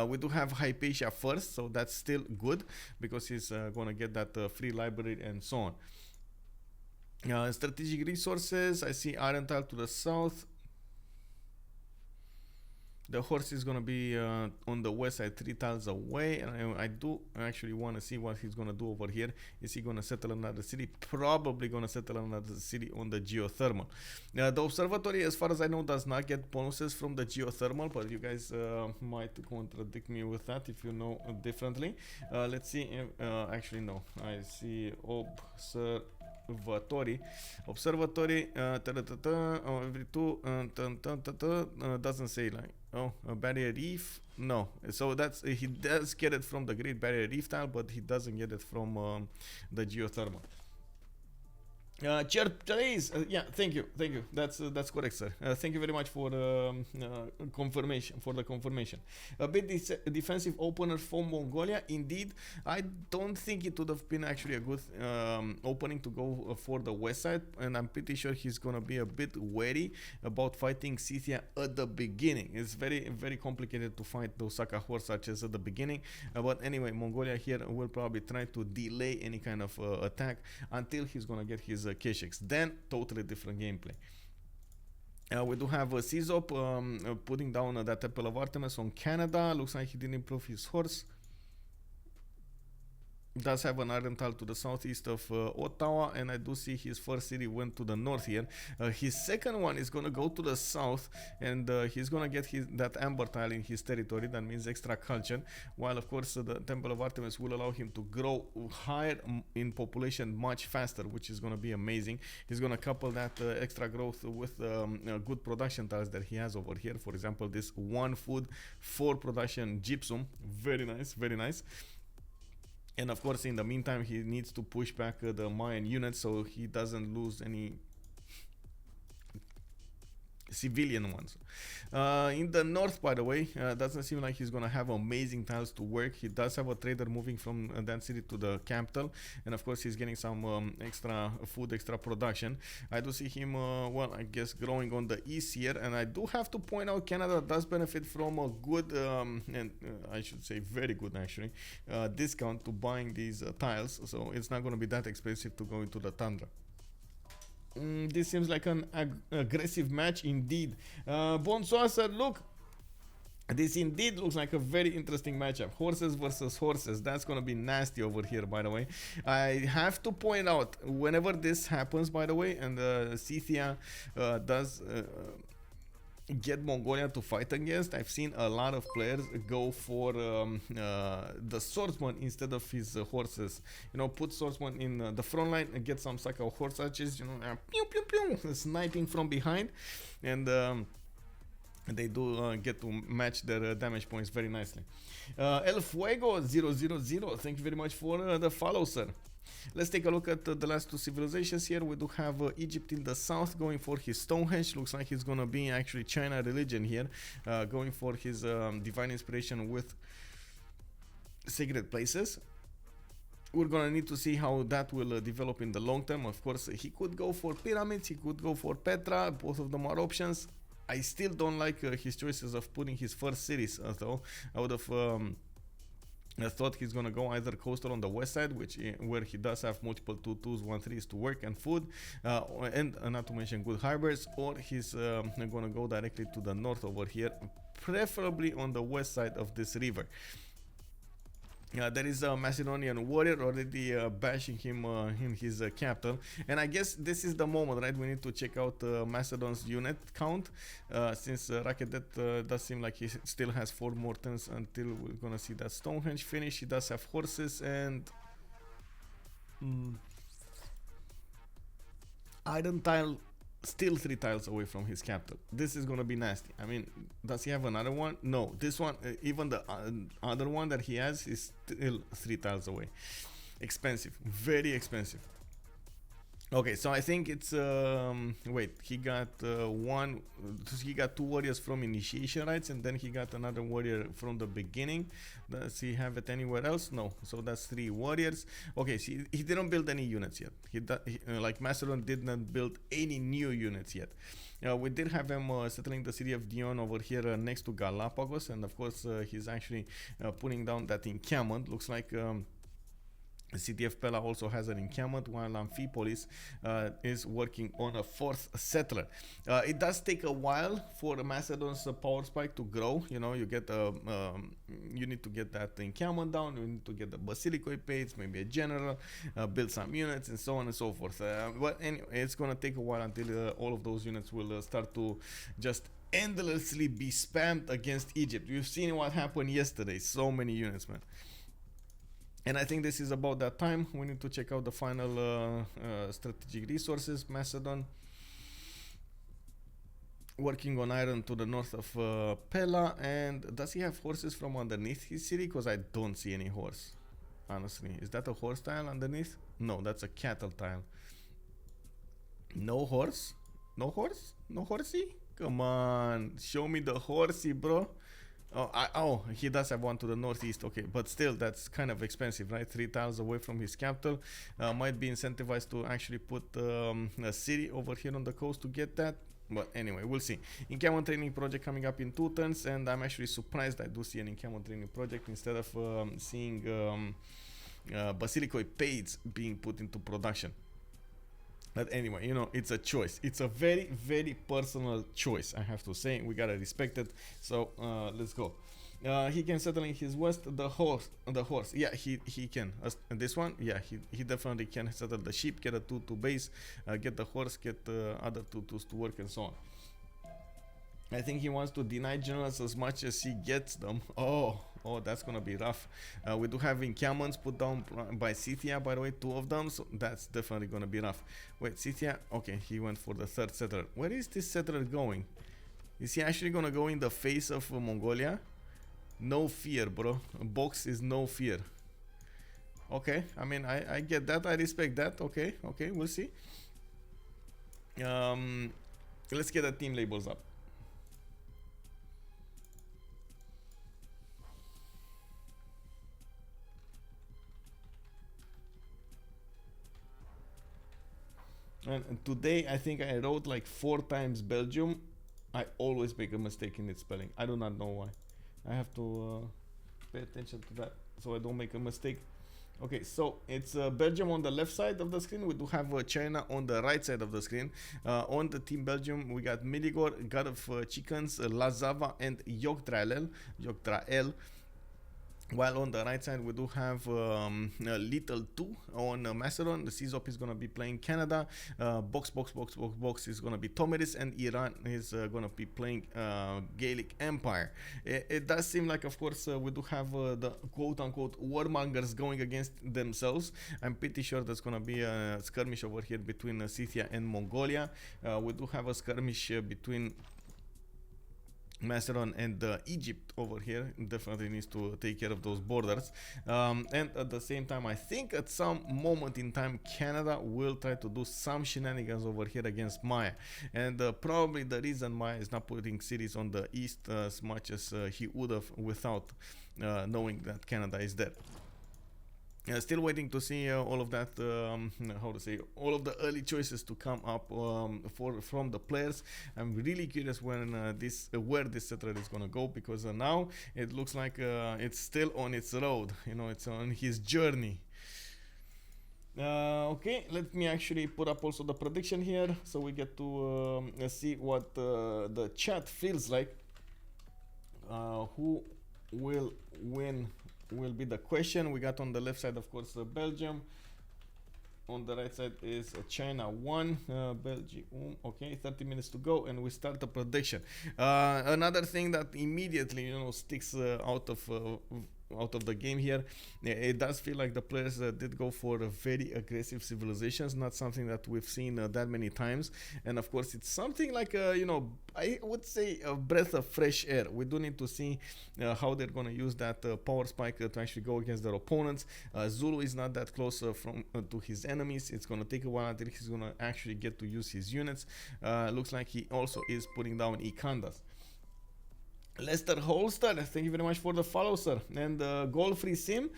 We do have Hypatia first, so that's still good because he's going to get that free library and so on. Strategic resources, I see Arental to the south. The horse is going to be on the west side, 3 tiles away, and I do actually want to see what he's going to do over here. Is he going to settle another city? Probably going to settle another city on the geothermal. The observatory, as far as I know, does not get bonuses from the geothermal, but you guys might contradict me with that if you know differently. Let's see. Actually, no. I see observatory every 2 doesn't say like a barrier reef. No, so that's he does get it from the Great Barrier Reef tile, but he doesn't get it from the geothermal. Please, yeah, thank you. That's correct, sir. Thank you very much for confirmation. A bit defensive opener for Mongolia. Indeed, I don't think it would have been actually a good opening to go for the west side, and I'm pretty sure he's gonna be a bit wary about fighting Scythia at the beginning. It's very, very complicated to fight those Saka horse archers at the beginning. But anyway, Mongolia here will probably try to delay any kind of attack until he's gonna get his Keshex. Then totally different gameplay. We do have Czozp putting down that Temple of Artemis on Canada. Looks like he didn't improve his horse. Does have an Arental to the southeast of Ottawa, and I do see his first city went to the north here. His second one is gonna go to the south, and he's gonna get that amber tile in his territory. That means extra culture, while of course the Temple of Artemis will allow him to grow higher in population much faster, which is gonna be amazing. He's gonna couple that extra growth with good production tiles that he has over here. For example, this 1 food 4 production gypsum. Very nice, very nice. And of course, in the meantime, he needs to push back the Mayan units so he doesn't lose any civilian ones. In the north, by the way, doesn't seem like he's gonna have amazing tiles to work. He does have a trader moving from that city to the capital, and of course he's getting some extra food, extra production. I do see him well, I guess growing on the east here, and I do have to point out Canada does benefit from a good and I should say very good actually discount to buying these tiles, so it's not going to be that expensive to go into the tundra. This seems like an aggressive match indeed. Bonsoir, sir, look. This indeed looks like a very interesting matchup. Horses versus horses. That's going to be nasty over here, by the way. I have to point out, whenever this happens, by the way, and Scythia does get Mongolia to fight against, I've seen a lot of players go for the swordsman instead of his horses. You know, put swordsman in the front line and get some Saka horse archers, you know, pew pew pew, sniping from behind, and they do get to match their damage points very nicely. El Fuego 000, thank you very much for the follow, sir. Let's take a look at the last 2 civilizations here. We do have Egypt in the south going for his Stonehenge. Looks like he's gonna be actually China religion here, going for his divine inspiration with sacred places. we're gonna need to see how that will develop in the long term. Of course, he could go for pyramids, he could go for Petra. Both of them are options. I still don't like his choices of putting his first cities, though. I would have I thought he's gonna go either coastal on the west side, where he does have multiple 2-2s, 1-3s to work and food, and not to mention good harbors, or he's gonna go directly to the north over here, preferably on the west side of this river. There is a Macedonian warrior already bashing him in his capital, and I guess this is the moment, right? We need to check out Macedon's unit count, since Rakedet does seem like he still has 4 more turns until we're gonna see that Stonehenge finish. He does have horses and iron tile. Still 3 tiles away from his capital. This is gonna be nasty. I mean, does he have another one? No. This one, even the other one that he has, is still 3 tiles away. Expensive, very expensive. Okay, so I think it's wait, he got he got 2 warriors from initiation rites, and then he got another warrior from the beginning. Does he have it anywhere else? No. So that's 3 warriors. Okay, see, he didn't build any units yet. Like Macedon did not build any new units yet. We did have him settling the city of Dion over here next to Galapagos, and of course he's actually putting down that encampment. Looks like the city of Pella also has an encampment, while Amphipolis is working on a 4th settler. It does take a while for Macedon's power spike to grow. You know, you need to get that encampment down, you need to get the Basilicoi page, maybe a general, build some units, and so on and so forth. But anyway, it's gonna take a while until all of those units will start to just endlessly be spammed against Egypt. We've seen what happened yesterday. So many units, man. And I think this is about that time. We need to check out the final strategic resources. Macedon working on iron to the north of Pella. And does he have horses from underneath his city? Because I don't see any horse, honestly. Is that a horse tile underneath? No, that's a cattle tile. No horse? No horse? No horsey? Come on, show me the horsey, bro. Oh, he does have one to the northeast. Okay, but still, that's kind of expensive, right? 3 tiles away from his capital. Might be incentivized to actually put a city over here on the coast to get that. But anyway, we'll see. Encampment training project coming up in 2 turns, and I'm actually surprised I do see an encampment training project instead of seeing Basilicoi Pades being put into production. But anyway, you know, it's a choice. It's a very, very personal choice, I have to say. We gotta respect it. So let's go. He can settle in his west. The horse. Yeah, he can. This one, yeah, he definitely can settle the sheep, get a 2-2 base, get the horse, get other 2-2s to work, and so on. I think he wants to deny generals as much as he gets them. Oh, that's gonna be rough. We do have encampments put down by Scythia, by the way, 2 of them, so that's definitely gonna be rough. Wait, Scythia? Okay, he went for the 3rd settler. Where is this settler going? Is he actually gonna go in the face of Mongolia? No fear, bro. Box is no fear. Okay, I mean, I get that, I respect that. Okay, we'll see. Let's get the team labels up. And today I think I wrote like 4 times Belgium. I always make a mistake in its spelling. I do not know why. I have to pay attention to that so I don't make a mistake. Okay, so it's Belgium on the left side of the screen. We do have China on the right side of the screen. On the team Belgium, we got Meleagor, GodOfChickens, Lazawa, and Yogdrael. While on the right side, we do have LittleTu on Macedon. The Czozp is going to be playing Canada. Box is going to be Tomiris, and Iran is going to be playing Gaelic Empire. It does seem like, of course, we do have the quote-unquote warmongers going against themselves. I'm pretty sure there's going to be a skirmish over here between Scythia and Mongolia. We do have a skirmish between Macedon and Egypt over here. Definitely needs to take care of those borders, and at the same time I think at some moment in time Canada will try to do some shenanigans over here against Maya, and probably the reason Maya is not putting cities on the east as much as he would have without knowing that Canada is there. Still waiting to see all of that, how to say, all of the early choices to come up from the players. I'm really curious when where this settler is gonna go, because now it looks like it's still on its road. You know, it's on his journey. Okay, let me actually put up also the prediction here, so we get to see what the chat feels like. Who will win will be the question. We got on the left side, of course, Belgium. On the right side is China1, Belgium. Okay, 30 minutes to go, and we start the prediction. Another thing that immediately, you know, sticks out of the game here, it does feel like the players did go for very aggressive civilizations, not something that we've seen that many times. And of course, it's something like you know, I would say a breath of fresh air. We do need to see how they're going to use that power spike to actually go against their opponents. Zulu is not that close to his enemies. It's going to take a while until he's going to actually get to use his units. Looks like he also is putting down Ikandas. Lester Holster, thank you very much for the follow, sir. And Gaul free sim,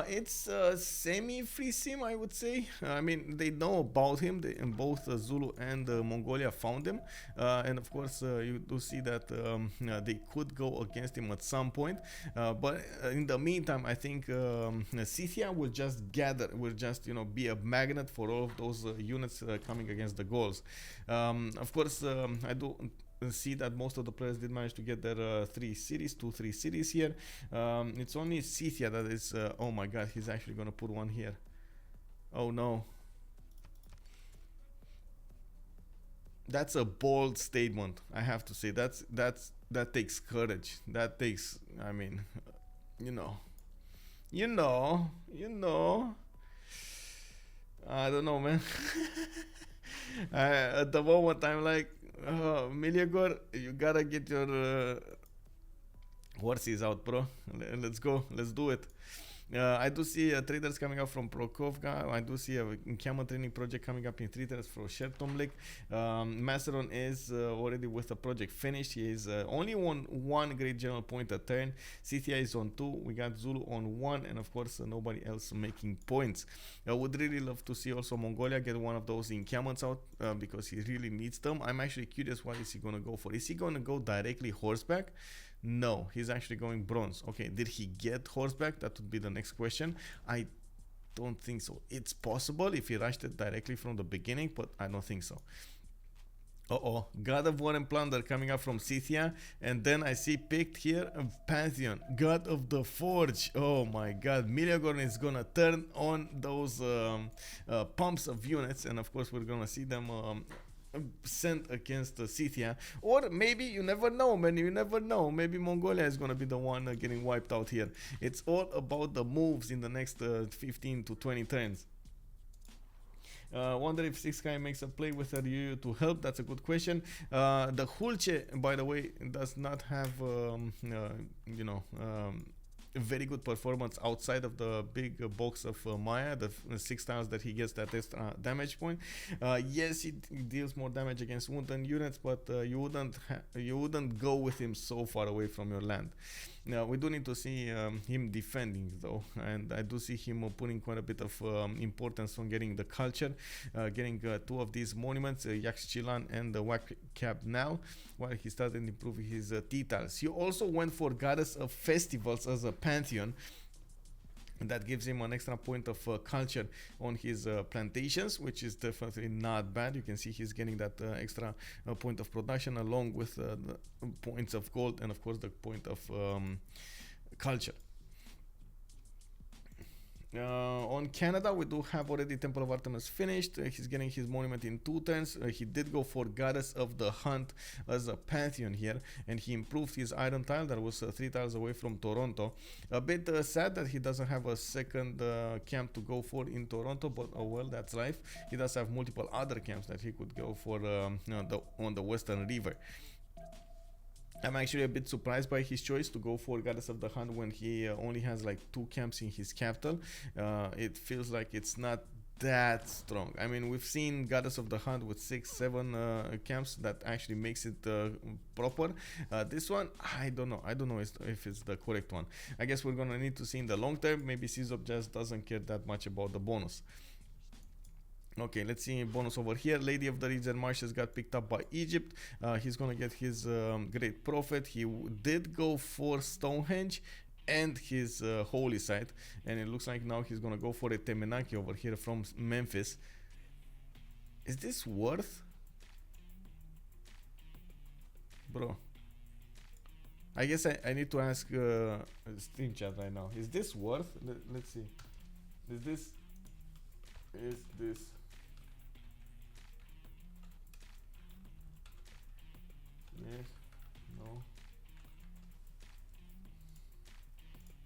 it's semi-free sim, I would say. I mean, they know about him. Both Zulu and Mongolia found him, and of course, you do see that they could go against him at some point. But in the meantime, I think Scythia will just gather, will just, you know, be a magnet for all of those units coming against the Gauls. Of course, I do see that most of the players did manage to get their 2-3 cities here. It's only Scythia that is oh my god, he's actually gonna put one here. Oh no, that's a bold statement, I have to say. That takes courage. That takes, I mean, you know, I don't know, man. At the moment I'm like, Meleagor, you gotta get your horses out, bro. Let's go. Let's do it. I do see traders coming up from Prokovka. I do see a camel training project coming up in traders for Shertomlik. Macedon is already with the project finished. He is only on 1 great general point a turn. Scythia is on 2. We got Zulu on 1, and of course nobody else making points. I would really love to see also Mongolia get one of those encampments out because he really needs them. I'm actually curious, what is he going to go for? Is he going to go directly horseback? No, he's actually going bronze. Okay, did he get horseback? That would be the next question. I don't think so. It's possible if he rushed it directly from the beginning, but I don't think so. God of War and Plunder coming up from Scythia, and then I see picked here Pantheon, God of the Forge. Oh my god, Meleagor is gonna turn on those pumps of units, and of course we're gonna see them sent against Scythia. Or maybe, you never know, man, you never know, maybe Mongolia is gonna be the one getting wiped out here. It's all about the moves in the next 15 to 20 turns. Wonder if 6K makes a play with Ryu to help. That's a good question. The Hulche, by the way, does not have you know, a very good performance outside of the big box of Maya, the 6 times that he gets that extra damage point. Yes, it deals more damage against wounded units, but you wouldn't go with him so far away from your land. Now we do need to see him defending though, and I do see him putting quite a bit of importance on getting the culture, getting 2 of these monuments, Yaxchilan and the Whack Cap now, while he started improving his T-tiles. He also went for Goddess of Festivals as a Pantheon, and that gives him an extra point of culture on his plantations, which is definitely not bad. You can see he's getting that extra point of production along with the points of gold and of course the point of culture. On Canada, we do have already Temple of Artemis finished. He's getting his monument in 2 turns. He did go for Goddess of the Hunt as a Pantheon here, and he improved his iron tile that was 3 tiles away from Toronto. A bit sad that he doesn't have a second camp to go for in Toronto, but oh well, that's life. He does have multiple other camps that he could go for on the Western River. I'm actually a bit surprised by his choice to go for Goddess of the Hunt when he only has like 2 camps in his capital. It feels like it's not that strong. I mean, we've seen Goddess of the Hunt with 6-7 camps that actually makes it proper. This one, I don't know if it's the correct one. I guess we're gonna need to see in the long term. Maybe Czozp just doesn't care that much about the bonus. Okay, let's see bonus over here. Lady of the Region Marshes got picked up by Egypt. He's gonna get his Great Prophet. He did go for Stonehenge and his holy site, and it looks like now he's gonna go for a Temenaki over here from Memphis. Is this worth, bro? I guess I need to ask stream chat right now. Is this worth? Let's see. Is this yes, no?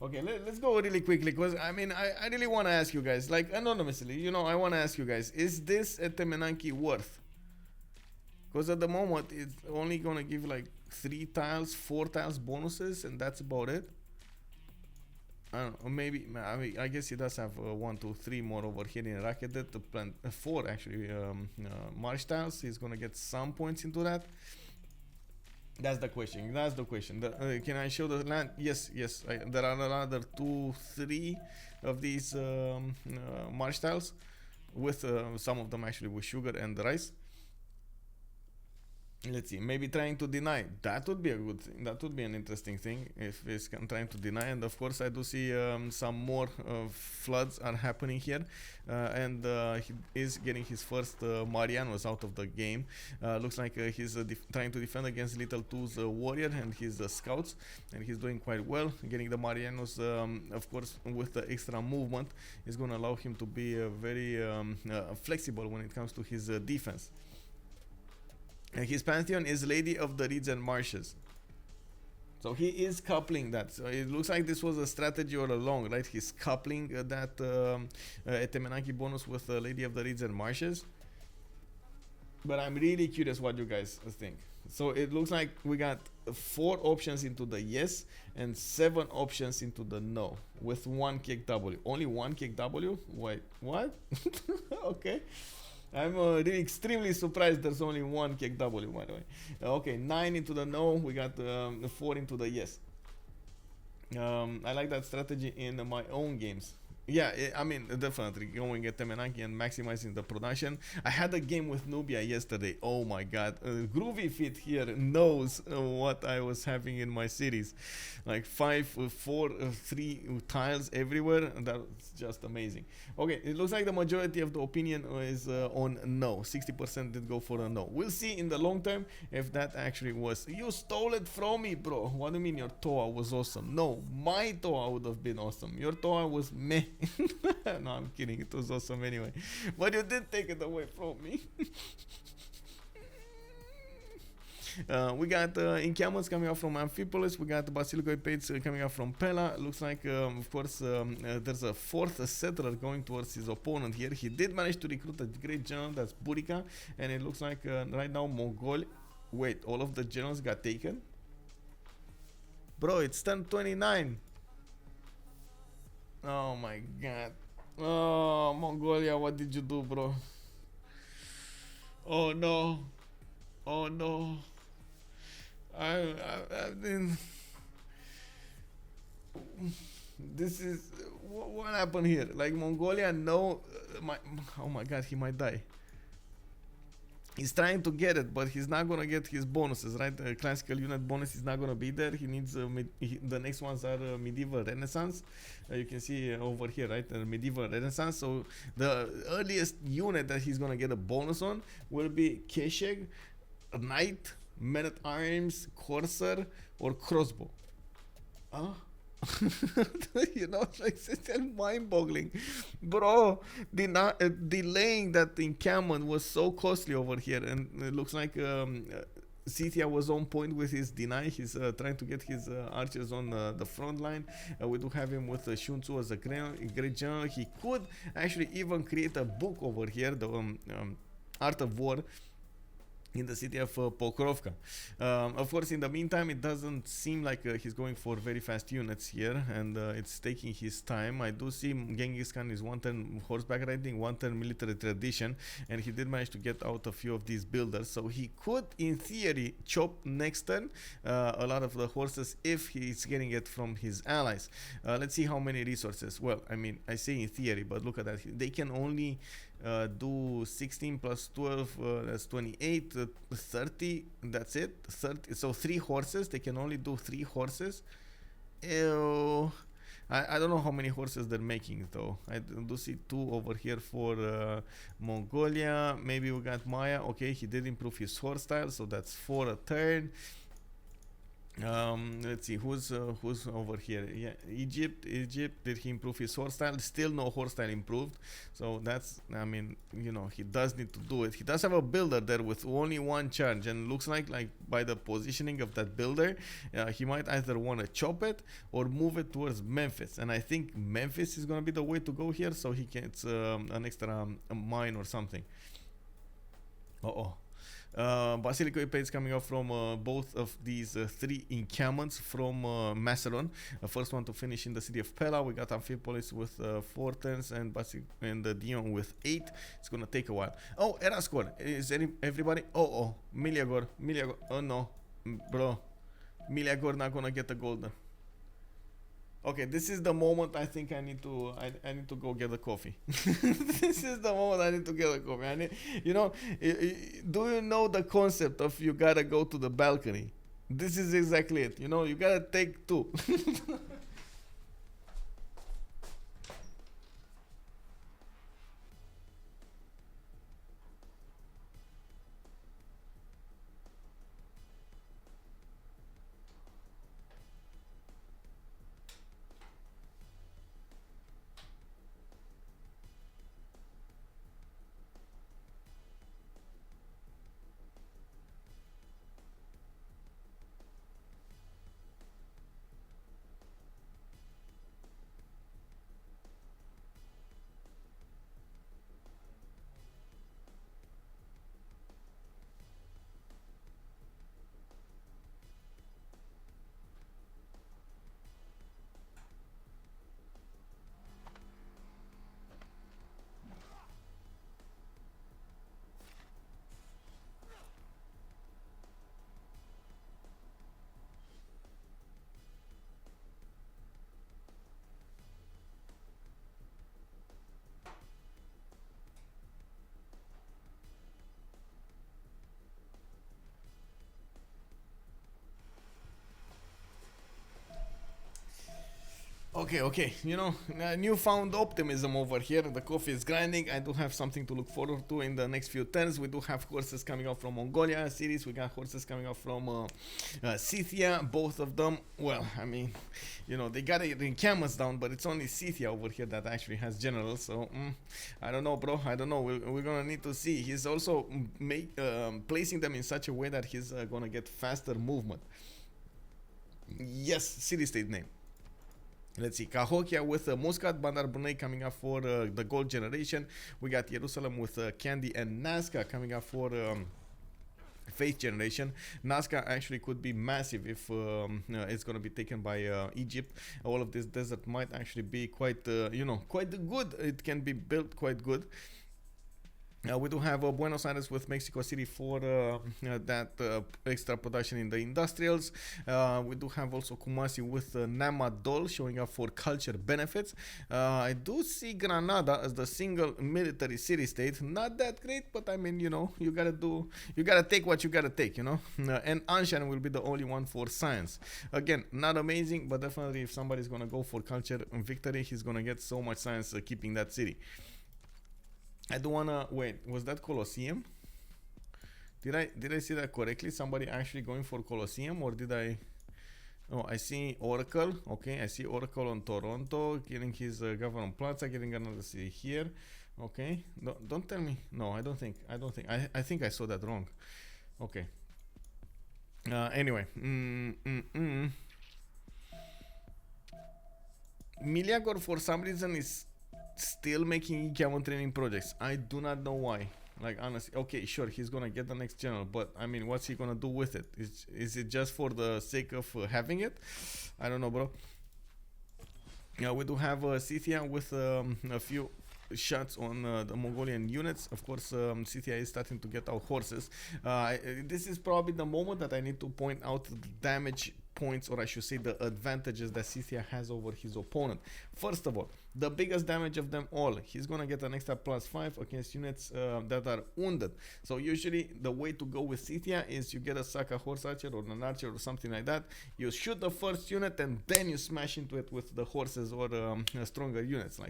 Okay, let's go really quickly, because I mean, I really want to ask you guys, like anonymously, you know, I want to ask you guys, is this a Temenaki worth? Because at the moment, it's only going to give like 3 tiles, 4 tiles bonuses, and that's about it. I don't know, maybe, I mean, I guess he does have 1, 2, 3 more over here in Racketed to plant 4 actually marsh tiles. He's going to get some points into that. That's the question. Can I show the land? Yes. There are another 2, 3 of these marsh tiles, with some of them actually with sugar and rice. Let's see. Maybe trying to deny. That would be a good thing. That would be an interesting thing if he's trying to deny. And of course, I do see some more floods are happening here, and he is getting his first Marianos out of the game. Looks like he's trying to defend against LittleTu's warrior and his scouts, and he's doing quite well. Getting the Marianos, of course, with the extra movement, is going to allow him to be very flexible when it comes to his defense. His pantheon is Lady of the Reeds and Marshes. So he is coupling that. So it looks like this was a strategy all along, right? He's coupling that Temenaki bonus with Lady of the Reeds and Marshes. But I'm really curious what you guys think. So it looks like we got 4 options into the yes and 7 options into the no, with 1 kick W. Only 1 kick W? Wait, what? Okay. I'm really extremely surprised there's only 1 kick W, by the way. Okay, 9 into the no, we got 4 into the yes. I like that strategy in my own games. Yeah, I mean, definitely going at Temenaki and maximizing the production. I had a game with Nubia yesterday. Oh my god. Groovy Fit here knows what I was having in my cities. Like 5, 4, 3 tiles everywhere. That's just amazing. Okay, it looks like the majority of the opinion is on no. 60% did go for a no. We'll see in the long term if that actually was. You stole it from me, bro. What do you mean your Toa was awesome? No, my Toa would have been awesome. Your Toa was meh. No, I'm kidding. It was awesome anyway. But you did take it away from me. We got encampments coming out from Amphipolis. We got the Basilico Pates coming out from Pella. Looks like, of course, there's a 4th settler going towards his opponent here. He did manage to recruit a great general, that's Burica. And it looks like right now Mongolia. Wait, all of the generals got taken? Bro, it's turn 29. Oh my god. Oh, Mongolia, what did you do, bro? Oh no. Oh no. I've been... This is... What happened here? Like, Mongolia, no... Oh my god, he might die. He's trying to get it, but he's not gonna get his bonuses, right? The classical unit bonus is not gonna be there. He needs the next ones are medieval renaissance. You can see over here, right? Medieval renaissance. So the earliest unit that he's gonna get a bonus on will be Kesheg, a knight, men at arms, courser, or crossbow. Huh? You know, like, it's mind-boggling, bro. Delaying that encampment was so costly over here, and it looks like Scythia was on point with his deny. He's trying to get his archers on the front line. We do have him with Shunzu as a great general. He could actually even create a book over here, the Art of War. in the city of Pokrovka. Of course, in the meantime, it doesn't seem like he's going for very fast units here, and it's taking his time. I do see Genghis Khan is 1 turn horseback riding, 1 turn military tradition, and he did manage to get out a few of these builders, so he could, in theory, chop next turn a lot of the horses if he's getting it from his allies. Let's see how many resources. Well, I mean, I say in theory, but look at that. They can only do 16 plus 12, that's 28, 30, that's it, 30, so 3 horses, they can only do 3 horses. Ew. I don't know how many horses they're making though. I do see 2 over here for Mongolia. Maybe we got Maya. Okay, he did improve his horse style, so that's 4 a turn. Let's see who's over here. Yeah, Egypt. Did he improve his horse style? Still no horse style improved, so that's, I mean, you know, he does need to do it. He does have a builder there with only 1 charge, and looks like by the positioning of that builder, he might either want to chop it or move it towards Memphis, and I think Memphis is gonna be the way to go here, so he gets an extra mine or something. Basilico Ipates coming up from both of these 3 encampments from Macedon. The first one to finish in the city of Pella. We got Amphipolis with 4 turns and Dion with 8. It's gonna take a while. Oh, era score. Is everybody? Meleagor. Oh no, bro. Meleagor not gonna get the golden. Okay, this is the moment I think I need to go get a coffee. This is the moment I need to get a coffee. You know, do you know the concept of you gotta go to the balcony? This is exactly it. You know, you gotta take 2. Okay, you know, newfound optimism over here. The coffee is grinding. I do have something to look forward to in the next few turns. We do have horses coming up from Mongolia series. We got horses coming up from Scythia. Both of them, well, I mean, you know, they got the encampments down, but it's only Scythia over here that actually has generals. So, I don't know, bro. I don't know. We're gonna need to see. He's also placing them in such a way that he's gonna get faster movement. Yes, city-state name. Let's see, Cahokia with Muscat, Bandar Brunei coming up for the gold generation. We got Jerusalem with Candy and Nazca coming up for faith generation. Nazca actually could be massive if it's going to be taken by Egypt. All of this desert might actually be quite, you know, quite good. It can be built quite good. We do have Buenos Aires with Mexico City for that extra production in the industrials. We do have also Kumasi with Namadol showing up for culture benefits. I do see Granada as the single military city-state. Not that great, but I mean, you know, you gotta take what you gotta take, you know. And Anshan will be the only one for science. Again, not amazing, but definitely if somebody's gonna go for culture and victory, he's gonna get so much science keeping that city. I do wanna wait. Was that Colosseum? Did I see that correctly? Somebody actually going for Colosseum, or did I? Oh, I see Oracle. Okay, I see Oracle on Toronto, getting his government plaza, getting another city here. Okay, don't tell me. No, I don't think. I think I saw that wrong. Okay. Anyway. Meleagor for some reason is still making encampment training projects. I do not know why. Like honestly, okay, sure, he's gonna get the next general, but I mean, what's he gonna do with it? Is it just for the sake of having it? I don't know, bro. Yeah, we do have Scythia with a few shots on the Mongolian units. Of course, Scythia is starting to get out horses. This is probably the moment that I need to point out the damage points, or I should say the advantages that Scythia has over his opponent. First of all, the biggest damage of them all, he's gonna get an extra +5 against units that are wounded. So usually the way to go with Scythia is you get a Saka horse archer or an archer or something like that. You shoot the first unit and then you smash into it with the horses or stronger units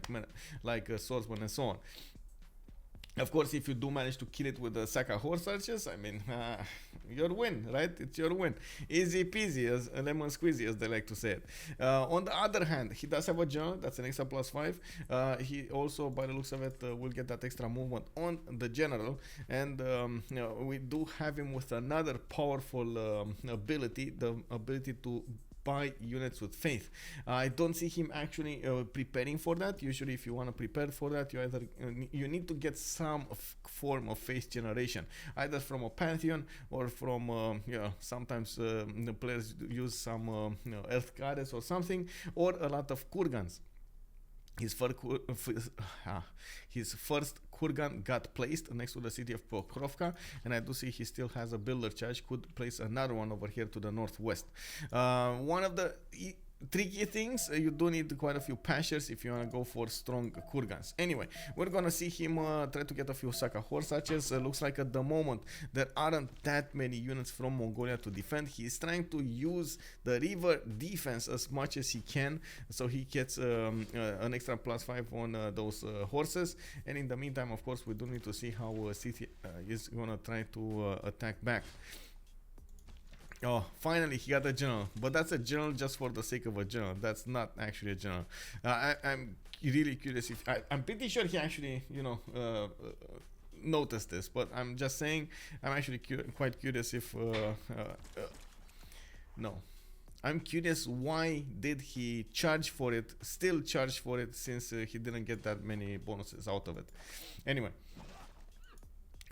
like swordsmen and so on. Of course, if you do manage to kill it with the Saka horse archers, I mean, your win, right? It's your win. Easy peasy, as lemon squeezy, as they like to say it. On the other hand, he does have a general, that's an extra +5. He also, by the looks of it, will get that extra movement on the general. And we do have him with another powerful ability, the ability to buy units with faith. I don't see him actually preparing for that. Usually if you want to prepare for that, you either you need to get some form of faith generation, either from a pantheon or from sometimes the players use some earth goddess or something, or a lot of kurgans. His first kurgan got placed next to the city of Pokrovka, and I do see he still has a builder charge, could place another one over here to the northwest. One of the tricky things, you do need quite a few pashers if you want to go for strong kurgans. Anyway, we're gonna see him try to get a few Saka horse archers. Looks like at the moment there aren't that many units from Mongolia to defend. He's trying to use the river defense as much as he can, so he gets an extra +5 on those horses. And in the meantime, of course, we do need to see how Scythia is gonna try to attack back. Oh, finally he got a general, but that's a general just for the sake of a general. That's not actually a general. I'm really curious if I'm pretty sure he actually, noticed this, but I'm just saying I'm actually quite curious if no. I'm curious, why did he still charge for it, since he didn't get that many bonuses out of it. Anyway,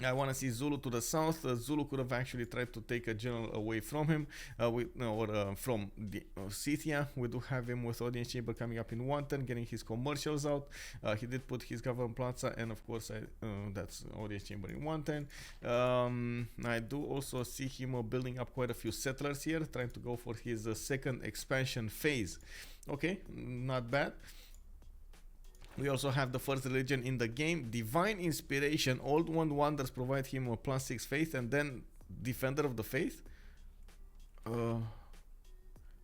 I want to see Zulu to the south. Zulu could have actually tried to take a general away from him, from the Scythia. We do have him with audience chamber coming up in 1 turn, getting his commercials out. He did put his government plaza, and of course that's audience chamber in 1 turn. I do also see him building up quite a few settlers here, trying to go for his second expansion phase. Okay, not bad. We also have the first religion in the game, Divine Inspiration. Old One Wonders provide him a +6 faith, and then Defender of the Faith.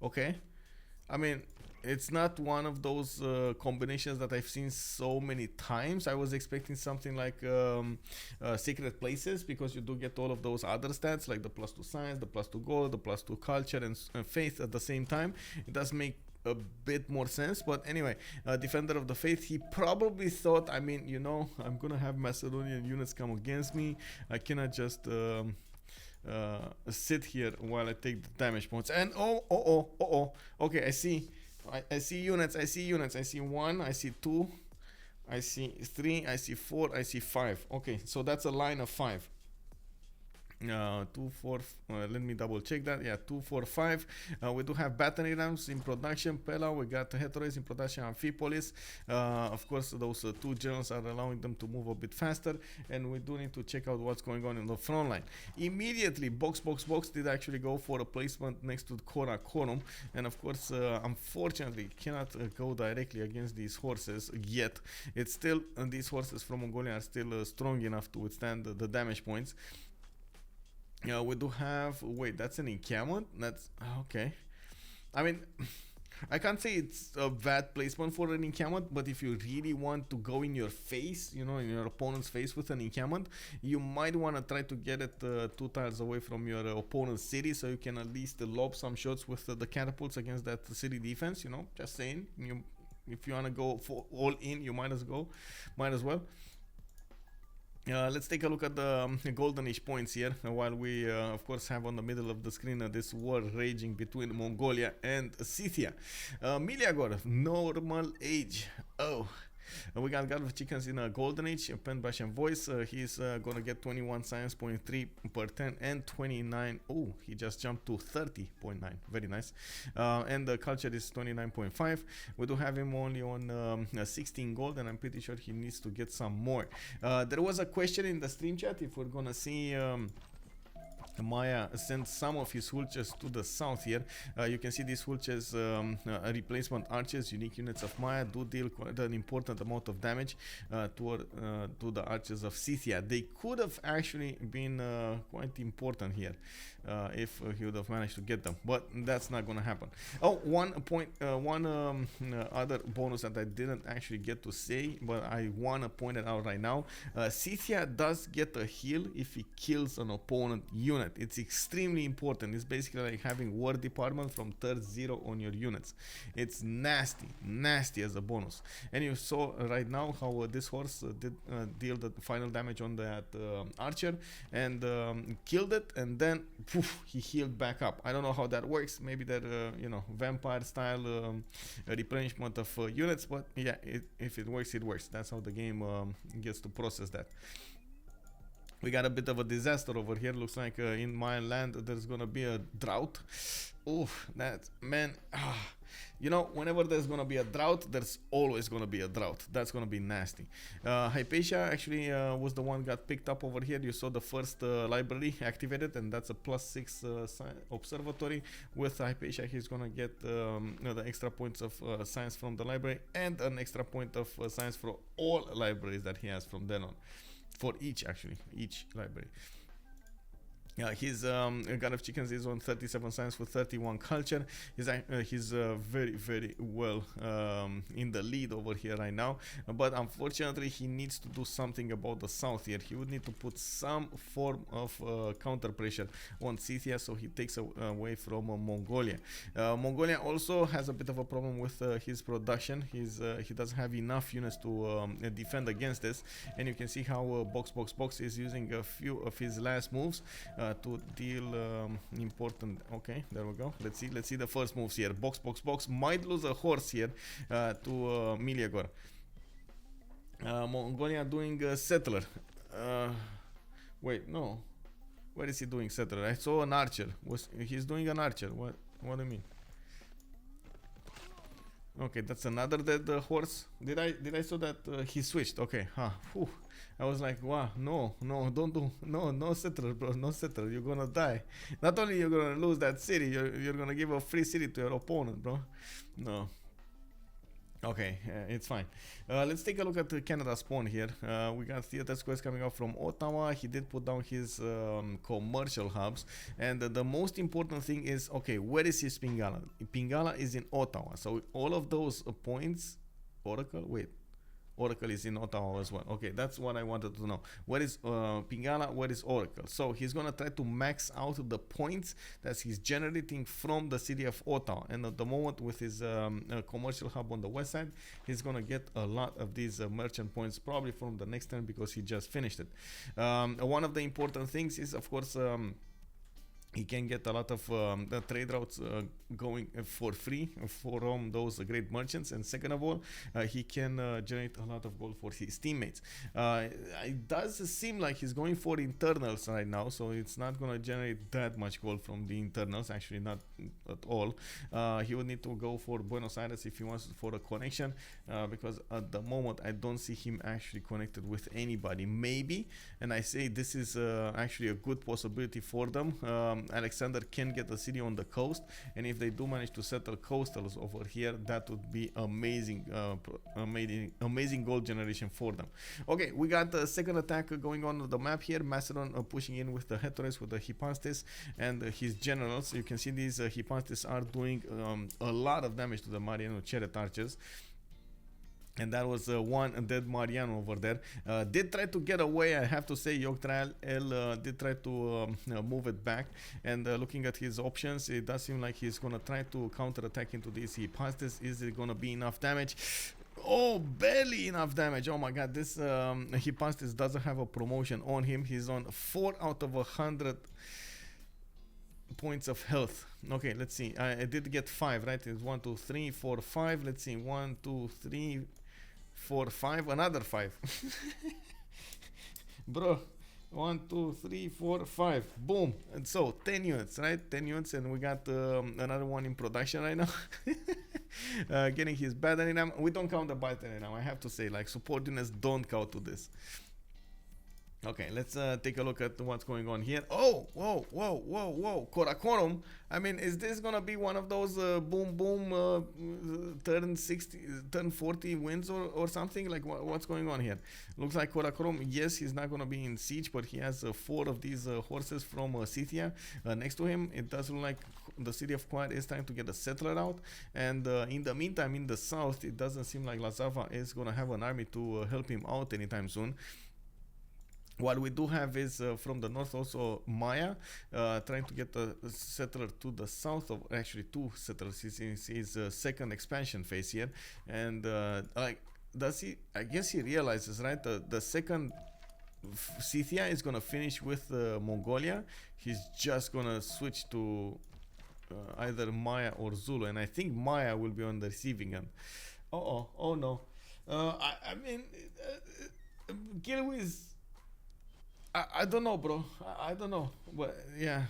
Okay, I mean, it's not one of those combinations that I've seen so many times. I was expecting something like Sacred Places, because you do get all of those other stats, like the +2 science, the +2 gold, the +2 culture, and faith at the same time. It does make a bit more sense, but anyway, Defender of the Faith, he probably thought, I mean, I'm gonna have Macedonian units come against me, I cannot just sit here while I take the damage points. And okay, I see units, I see 1, I see 2, I see 3, I see 4, I see 5. Okay, so that's a line of 5. 2, 4, let me double check that. Yeah, 2, 4, 5. We do have battery rams in production, Pella. We got heteroids in production, Amphipolis. Of course, those 2 generals are allowing them to move a bit faster, and we do need to check out what's going on in the front line. Immediately, Box did actually go for a placement next to Kora Korum, and of course, unfortunately, cannot go directly against these horses yet. It's still, these horses from Mongolia are still strong enough to withstand the damage points. We do have, wait, that's an encampment? That's, okay. I mean, I can't say it's a bad placement for an encampment, but if you really want to go in your face, in your opponent's face with an encampment, you might want to try to get it 2 tiles away from your opponent's city, so you can at least lob some shots with the catapults against that city defense, just saying. If you want to go for all in, you might as well. Let's take a look at the Golden Age points here, while we of course have on the middle of the screen this war raging between Mongolia and Scythia. Meleagor, normal age. Oh, We got GodOfChickens in a golden age, pen bash and voice. He's gonna get 21 science, 0.3 per 10 and 29. Oh, he just jumped to 30.9. Very nice. And the culture is 29.5. We do have him only on 16 gold, and I'm pretty sure he needs to get some more. There was a question in the stream chat if we're gonna see Maya sent some of his hulches to the south here. You can see these hulches, replacement archers, unique units of Maya, do deal quite an important amount of damage to the archers of Scythia. They could have actually been quite important here if he would have managed to get them, but that's not gonna happen. Oh, one other bonus that I didn't actually get to say, but I wanna point it out right now. Scythia does get a heal if he kills an opponent unit. It's extremely important. It's basically like having war department from third 0 on your units. It's nasty as a bonus. And you saw right now how this horse did deal the final damage on that archer and killed it, and then poof, he healed back up. I don't know how that works. Maybe that you know, vampire style replenishment of units, but yeah, if it works, it works. That's how the game gets to process that. We got a bit of a disaster over here. Looks like in my land there's gonna be a drought. Oof, that man. You know, whenever there's gonna be a drought, there's always gonna be a drought. That's gonna be nasty. Hypatia actually was the one got picked up over here. You saw the first library activated, and that's a +6 observatory. With Hypatia, he's gonna get you know, the extra points of science from the library and an extra point of science for all libraries that he has from then on. For each library. His GodOfChickens is on 37 science for 31 culture. He's very well in the lead over here right now, but unfortunately he needs to do something about the south here. He would need to put some form of counter pressure on Scythia, so he takes away from Mongolia. Mongolia also has a bit of a problem with his production. He doesn't have enough units to defend against this, and you can see how Box is using a few of his last moves to deal important. Okay, there we go. Let's see the first moves here. Box might lose a horse here to Meleagor. Mongolia doing settler. Wait, no. Where is he doing settler? I saw an archer. He's doing an archer. What do you mean? Okay, that's another dead horse. Did I saw that he switched? Okay, Whew. I was like, wow, no, don't do, no settler, bro, no settler. You're gonna die. Not only you're gonna lose that city, you're gonna give a free city to your opponent, bro. No. Okay, it's fine. Let's take a look at Canada spawn here. We got theater squares coming out from Ottawa. He did put down his commercial hubs, and the most important thing is, okay, where is his Pingala? Pingala is in Ottawa, so all of those points. Oracle is in Ottawa as well. Okay, that's what I wanted to know. Where is Pingala? Where is Oracle? So he's gonna try to max out the points that he's generating from the city of Ottawa. And at the moment, with his commercial hub on the west side, he's gonna get a lot of these merchant points, probably from the next turn, because he just finished it. One of the important things is, of course, he can get a lot of the trade routes going for free from those great merchants, and second of all, he can generate a lot of gold for his teammates. It does seem like he's going for internals right now, so it's not going to generate that much gold from the internals, actually not at all. He would need to go for Buenos Aires if he wants for a connection, because at the moment I don't see him actually connected with anybody. Maybe, and I say this is actually a good possibility for them. Alexander can get a city on the coast, and if they do manage to settle coastals over here, that would be amazing, amazing gold generation for them. Okay, we got the second attack going on the map here. Macedon pushing in with the Hetores, with the Hypanstes and his generals. You can see these Hypanstes are doing a lot of damage to the Mariano Chariot archers. And that was one dead Mariano over there. Did try to get away, I have to say. Yogdrael did try to move it back. And looking at his options, it does seem like he's gonna try to counter attack into this. He passed this. Is it gonna be enough damage? Oh, barely enough damage. Oh my god, this he passed this, doesn't have a promotion on him. He's on 4 out of 100 points of health. Okay, let's see. I did get 5, right? It's 1, 2, 3, 4, 5. Let's see. 1, 2, 3, 4, 5, another 5. Bro, 1, 2, 3, 4, 5. Boom. And so 10 units, right? 10 units, and we got another one in production right now. Getting his battery now. We don't count the battery now. I have to say, like, support units don't count to this. Okay, let's take a look at what's going on here. Oh, whoa, whoa, whoa, whoa. Karakorum. I mean, is this gonna be one of those boom, boom, turn 60, turn 40 wins or something? Like, what's going on here? Looks like Karakorum, yes, he's not gonna be in siege, but he has 4 of these horses from Scythia next to him. It does look like the city of Quiet is trying to get a settler out. And in the meantime, in the south, it doesn't seem like Lazawa is gonna have an army to help him out anytime soon. What we do have is from the north also Maya trying to get a settler to the south of, actually 2 settlers. He's in his second expansion phase here, and like, does he, I guess he realizes, right, the second Scythia is gonna finish with Mongolia. He's just gonna switch to either Maya or Zulu, and I think Maya will be on the receiving end. Oh no, I mean, Gilwiz, I don't know, bro. I don't know. But yeah,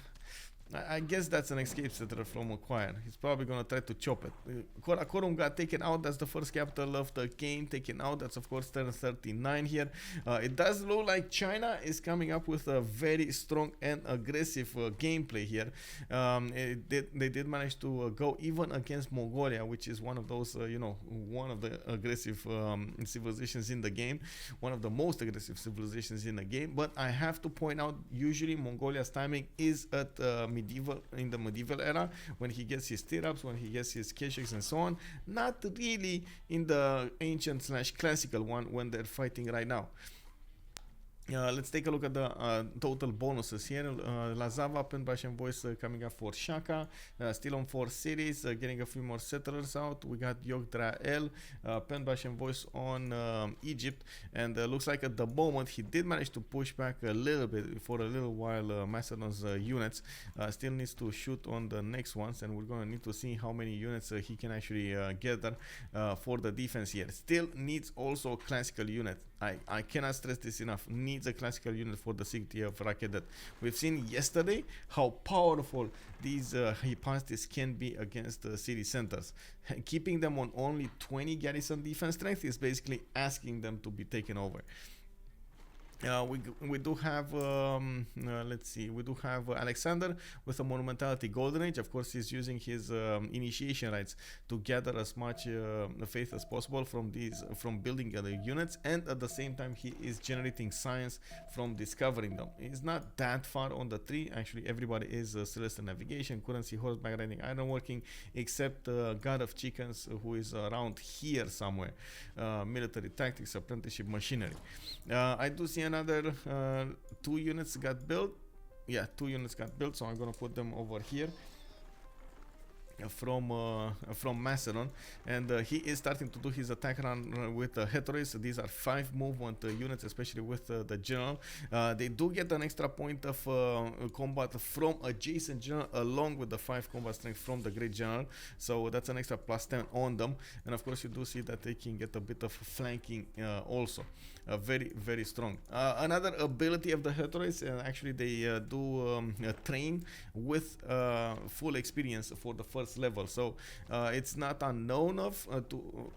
I guess that's an escape settler from Acquire. He's probably going to try to chop it. Karakorum got taken out. That's the first capital of the game taken out. That's, of course, turn 39 here. It does look like China is coming up with a very strong and aggressive gameplay here. They did manage to go even against Mongolia, which is one of those, one of the aggressive civilizations in the game. One of the most aggressive civilizations in the game. But I have to point out, usually Mongolia's timing is at in the medieval era, when he gets his stirrups, when he gets his keshiks and so on. Not really in the ancient / classical one when they're fighting right now. Let's take a look at the total bonuses here. Lazawa, Penbash and Voice coming up for Shaka. Still on 4 cities, getting a few more settlers out. We got Yogdrael, Penbash and Voice on Egypt. And looks like at the moment he did manage to push back a little bit for a little while Macedon's units. Still needs to shoot on the next ones, and we're going to need to see how many units he can actually gather for the defense here. Still needs also classical unit. I cannot stress this enough. Needs a classical unit for the city of Rakedet. We've seen yesterday how powerful these hypostases can be against the city centers. Keeping them on only 20 garrison defense strength is basically asking them to be taken over. We do have let's see, we do have Alexander with a monumentality golden age. Of course, he's using his initiation rites to gather as much faith as possible from building other units, and at the same time he is generating science from discovering them. He's not that far on the tree. Actually, everybody is celestial navigation, currency, horseback riding, ironworking, except GodOfChickens, who is around here somewhere. Military tactics, apprenticeship, machinery. I do see another 2 units got built. Yeah, 2 units got built, so I'm gonna put them over here from Macedon, and he is starting to do his attack run with Hetoris. These are 5 movement units, especially with the general. They do get an extra point of combat from adjacent general, along with the 5 combat strength from the great general, so that's an extra +10 on them. And of course you do see that they can get a bit of flanking also. Very, very strong. Another ability of the Hetoris, actually they do train with full experience for the first level, so it's not unknown of to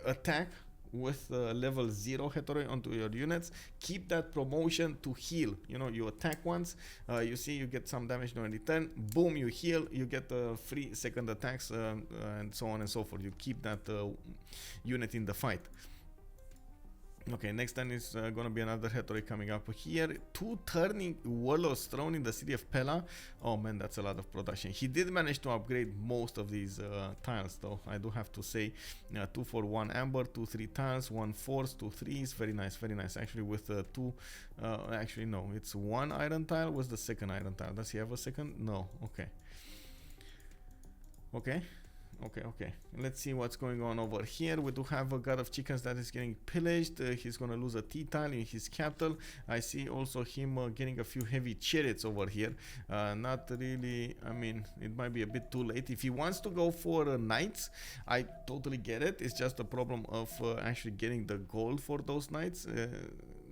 attack with level 0 Hetero onto your units. Keep that promotion to heal. You attack once, you see you get some damage in return, boom, you heal, you get free second attacks, and so on and so forth. You keep that unit in the fight. Okay, next turn is gonna be another Hetero coming up here. 2 turning warlords thrown in the city of Pella. Oh man, that's a lot of production. He did manage to upgrade most of these tiles, though, I do have to say. 2 for 1 amber, 2 3 tiles, 1 force, 2 3s. Very nice, very nice. Actually, with 2, actually no, it's 1 iron tile. What's the second iron tile? Does he have a second? No. Okay. Okay. Okay. Let's see what's going on over here. We do have a GodOfChickens that is getting pillaged. He's gonna lose a T-tile in his capital. I see also him getting a few heavy chariots over here. Not really, I mean, it might be a bit too late. If he wants to go for knights, I totally get it. It's just a problem of actually getting the gold for those knights.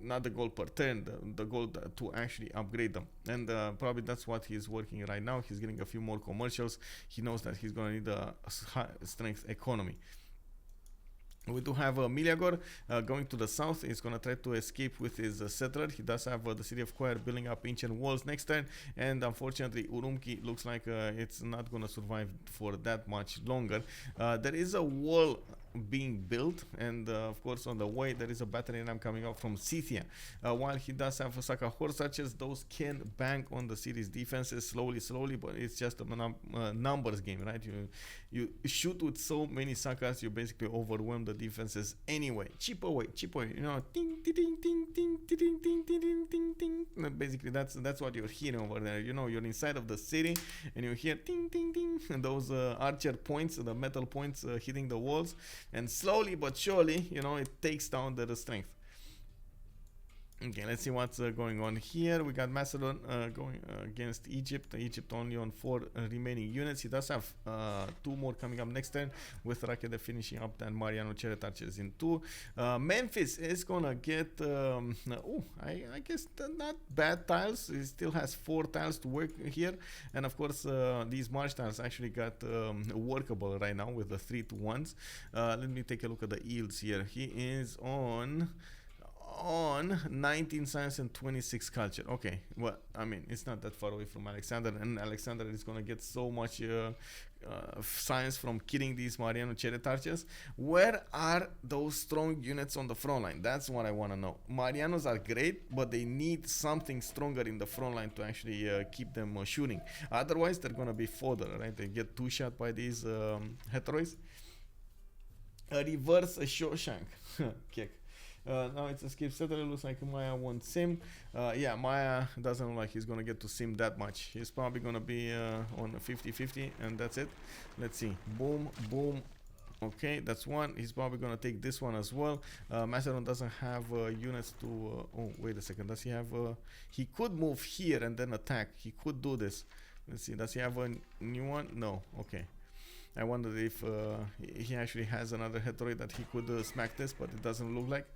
Not the gold per turn, the gold to actually upgrade them. And probably that's what he's working right now. He's getting a few more commercials. He knows that he's going to need a high strength economy. We do have Meleagor going to the south. He's going to try to escape with his settler. He does have the city of Choir building up ancient walls next turn. And unfortunately, Urumqi looks like it's not going to survive for that much longer. There is a wall being built, and of course on the way there is a battery ram coming out from Scythia. While he does have Saka horse archers, those can bank on the city's defenses slowly, but it's just a numbers game, right? You shoot with so many Sakas, you basically overwhelm the defenses anyway. Chip away, you know, ting ting ting ting ting ting ting ting ting ting. Basically that's what you're hearing over there. You know, you're inside of the city and you hear ting ting ting, and those archer points, the metal points hitting the walls. And slowly but surely, you know, it takes down the strength. Okay, let's see what's going on here. We got Macedon going against Egypt. Egypt only on 4 remaining units. He does have 2 more coming up next turn, with Rakete finishing up and Mariano Chariot archers in 2. Memphis is gonna get I guess not bad tiles. He still has 4 tiles to work here, and of course these march tiles actually got workable right now with the 3-to-1s. Let me take a look at the yields here. He is on 19 science and 26 culture. Okay, well, I mean, it's not that far away from Alexander, and Alexander is gonna get so much science from killing these Mariano Chariot archers. Where are those strong units on the front line? That's what I want to know. Marianos are great, but they need something stronger in the front line to actually keep them shooting. Otherwise, they're gonna be fodder, right? They get 2-shot by these heteroids. A reverse Shawshank kick. Now it's escape settler. Looks like Maya won't sim. Yeah, Maya doesn't look like he's gonna get to sim that much. He's probably gonna be on 50-50, and that's it. Let's see. Boom, boom. Okay, that's one. He's probably gonna take this one as well. Macedon doesn't have units to. Oh, wait a second. Does he have? He could move here and then attack. He could do this. Let's see. Does he have a new one? No. Okay. I wondered if he actually has another heteroid that he could smack this, but it doesn't look like.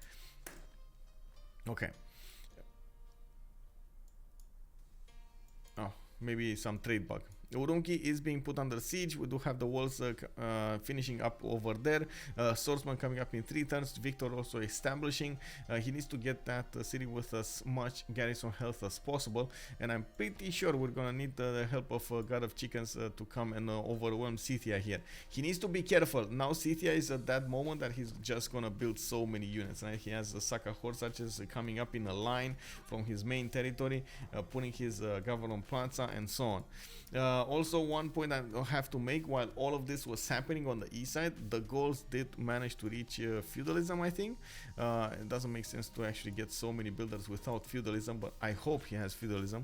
Okay. Oh, maybe some trade bug. Urumqi is being put under siege. We do have the walls finishing up over there. Swordsman coming up in 3 turns. Victor also establishing. He needs to get that city with as much garrison health as possible. And I'm pretty sure we're gonna need the help of GodOfChickens to come and overwhelm Scythia here. He needs to be careful. Now Scythia is at that moment that he's just gonna build so many units. Right? He has the Saka horse archers coming up in a line from his main territory, putting his government plaza and so on. Also, one point I have to make: while all of this was happening on the east side, the Gauls did manage to reach feudalism, I think. It doesn't make sense to actually get so many builders without feudalism, but I hope he has feudalism.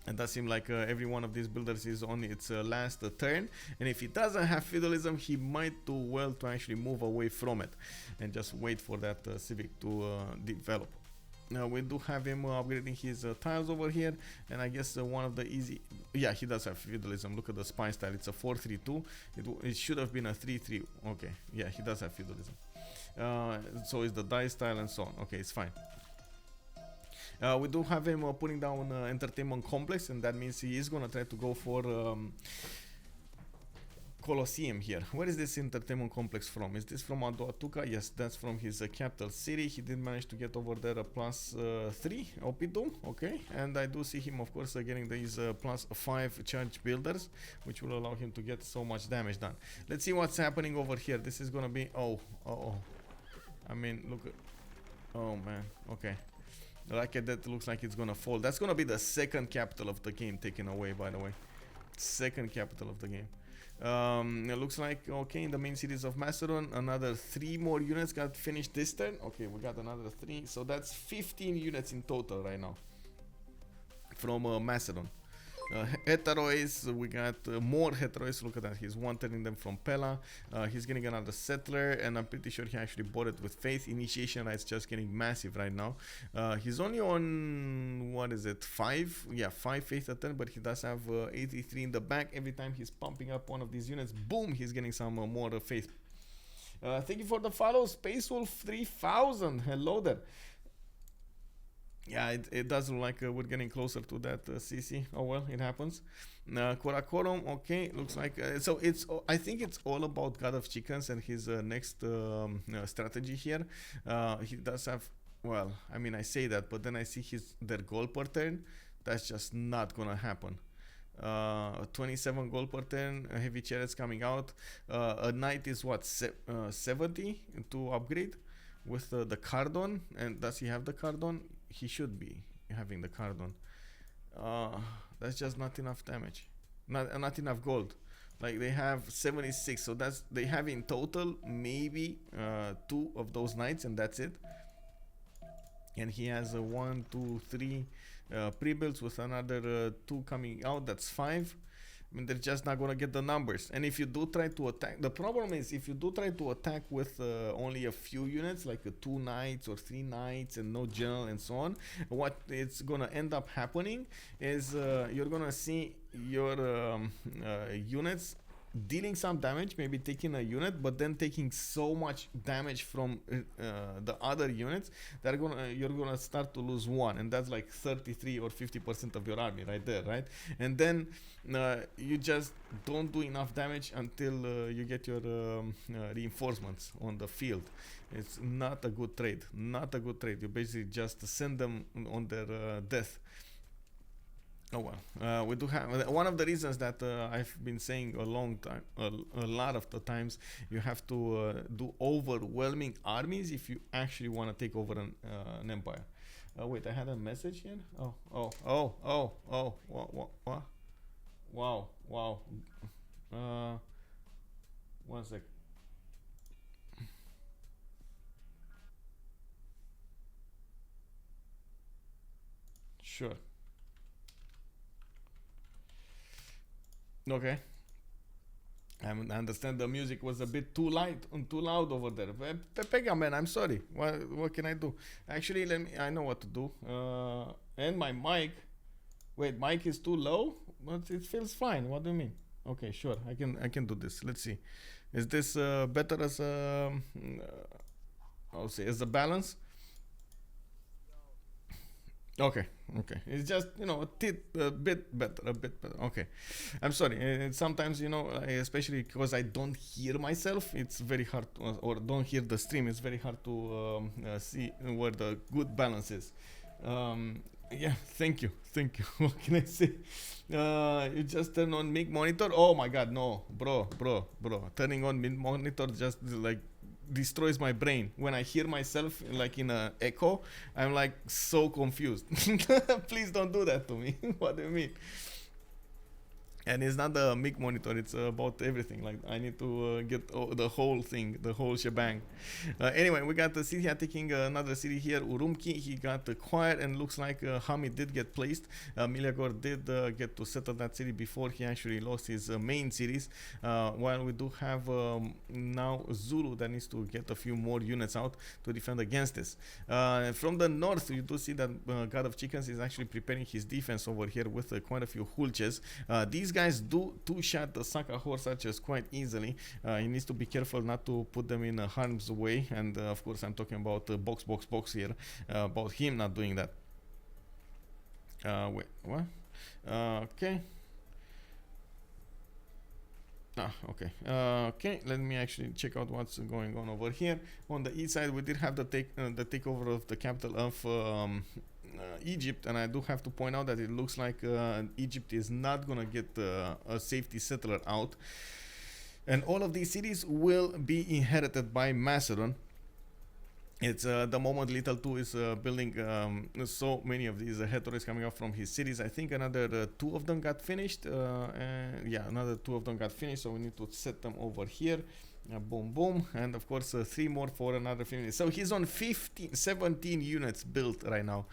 It does seem like every one of these builders is on its last turn, and if he doesn't have feudalism, he might do well to actually move away from it and just wait for that civic to develop. Now we do have him upgrading his tiles over here, and I guess one of the easy, yeah, he does have feudalism. Look at the spine style, it's a 4-3-2. It should have been a 3-3. Okay, yeah, he does have feudalism. So is the die style and so on. Okay, it's fine. We do have him putting down entertainment complex, and that means he is gonna try to go for Colosseum here. Where is this entertainment complex from? Is this from Adoatuca? Yes, that's from his capital city. He did manage to get over there a +3 OP2. Okay, and I do see him, of course, getting these +5 charge builders, which will allow him to get so much damage done. Let's see what's happening over here. This is gonna be I mean, look at, oh man. Okay, like that looks like it's gonna fall. That's gonna be the second capital of the game taken away, by the way. Second capital of the game. It looks like, okay, in the main cities of Macedon, another 3 more units got finished this turn. Okay, we got another 3, so that's 15 units in total right now from Macedon. Heterois, we got more heterois. Look at that, he's one turning them from Pella. He's getting another settler, and I'm pretty sure he actually bought it with faith. Initiation rights just getting massive right now. He's only on, what is it, 5? Yeah, 5 faith a turn, but he does have 83 in the back. Every time he's pumping up one of these units, boom, he's getting some more faith. Thank you for the follow, Space Wolf 3000. Hello there. Yeah, it does look like we're getting closer to that CC. Oh well, it happens. Korakorum, okay, looks like so. I think it's all about GodOfChickens and his next strategy here. He does have, well, I mean, I say that, but then I see their goal per turn. That's just not gonna happen. 27 gold per turn, heavy chariots coming out. A knight is what, 70 to upgrade with the cardon. And does he have the cardon? He should be having the cardon. That's just not enough damage, not enough gold. Like, they have 76, so they have in total maybe 2 of those knights, and that's it. And he has a 1, 2, 3 pre-builds with another 2 coming out. That's 5. I mean, they're just not gonna get the numbers. And if you do try to attack, the problem is if you do try to attack with only a few units, like 2 knights or 3 knights and no general and so on, what it's gonna end up happening is you're gonna see your units dealing some damage, maybe taking a unit, but then taking so much damage from the other units that you're gonna start to lose one, and that's like 33 or 50% of your army right there, right? And then you just don't do enough damage until you get your reinforcements on the field. It's not a good trade. Not a good trade. You basically just send them on their death. Oh well, we do have one of the reasons that I've been saying a long time, a lot of the times, you have to do overwhelming armies if you actually want to take over an empire. Wait, I had a message here. What? Wow. One sec. Sure. Okay. I understand the music was a bit too light and too loud over there. Pega, man, I'm sorry. What can I do? Actually, I know what to do. And my mic. Wait, mic is too low, but it feels fine. What do you mean? Okay, sure. I can do this. Let's see. Is this better as I'll say as a balance? Okay. It's just, a bit better. Okay. I'm sorry. Sometimes, especially because I don't hear myself, it's very hard or don't hear the stream. It's very hard to see where the good balance is. Yeah, thank you. What can I say? You just turn on mic monitor. Oh my God, no, bro. Turning on mic monitor just like destroys my brain. When I hear myself like in a echo, I'm like so confused. Please don't do that to me. What do you mean? And it's not the mic monitor, it's about everything. Like, I need to get the whole thing, the whole shebang. Anyway, we got the Scythia taking another city here. Urumqi, he got acquired, and looks like Hami did get placed. Meleagor did get to settle that city before he actually lost his main cities. While we do have now Zulu that needs to get a few more units out to defend against this. From the north, you do see that GodOfChickens is actually preparing his defense over here with quite a few hulches. These guys do two-shot the Saka horse archers quite easily. He needs to be careful not to put them in harm's way, and of course I'm talking about box here, about him not doing that. Wait, what? Okay. Okay, let me actually check out what's going on over here. On the east side, we did have the takeover of the capital of Egypt, and I do have to point out that it looks like Egypt is not gonna get a safety settler out, and all of these cities will be inherited by Macedon. It's the moment LittleTu is building so many of these heteroids coming up from his cities. I think another 2 of them got finished. Yeah, another 2 of them got finished, so we need to set them over here. Boom, boom, and of course 3 more for another 15 minutes. So he's on 17 units built right now,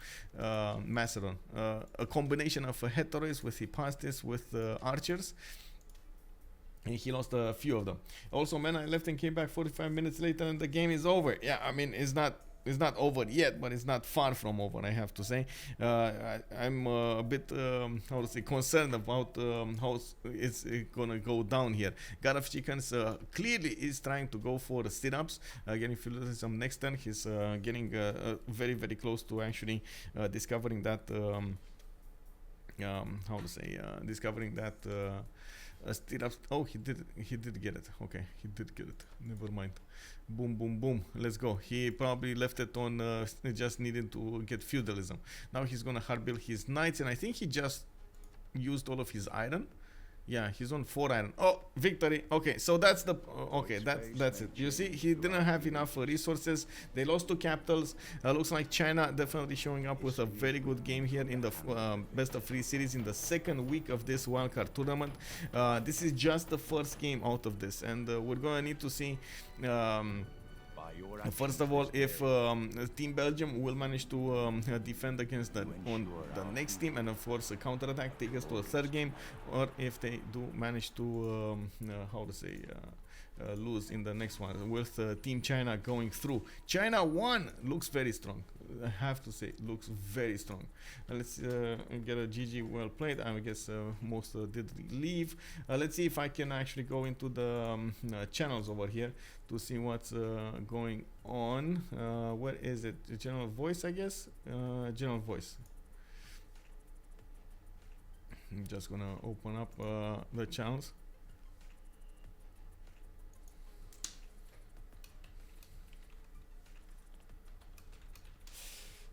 Macedon. A combination of heteros with Hipastis with archers. And he lost a few of them. Also, man, I left and came back 45 minutes later and the game is over. Yeah, I mean, it's not over yet, but it's not far from over, I have to say. I'm a bit, how to say, concerned about how it's gonna go down here. GodOfChickens clearly is trying to go for the sit-ups. Again, if you look at some next turn, he's getting very, very close to actually discovering that, how to say, discovering that sit-ups. Oh, he did get it. Okay, he did get it. Never mind. Boom, boom, boom. Let's go. He probably left it on just needing to get feudalism. Now he's gonna hard build his knights, and I think he just used all of his iron. Yeah, he's on 4 iron. Oh, victory. Okay, so that's the okay. That's it. You see, he didn't have enough resources. They lost 2 capitals. Looks like China definitely showing up with a very good game here in the best of 3 series in the second week of this wildcard tournament. This is just the first game out of this, and we're gonna need to see. First of all, if Team Belgium will manage to defend against the next team, and of course a counter-attack, take us to a 3rd game, or if they do manage to how to say lose in the next one, with Team China going through. China1 looks very strong. I have to say, looks very strong. Let's get a GG well played. I guess most did leave. Let's see if I can actually go into the channels over here to see what's going on. Where is it? The general voice, I guess. General voice. I'm just gonna open up the channels.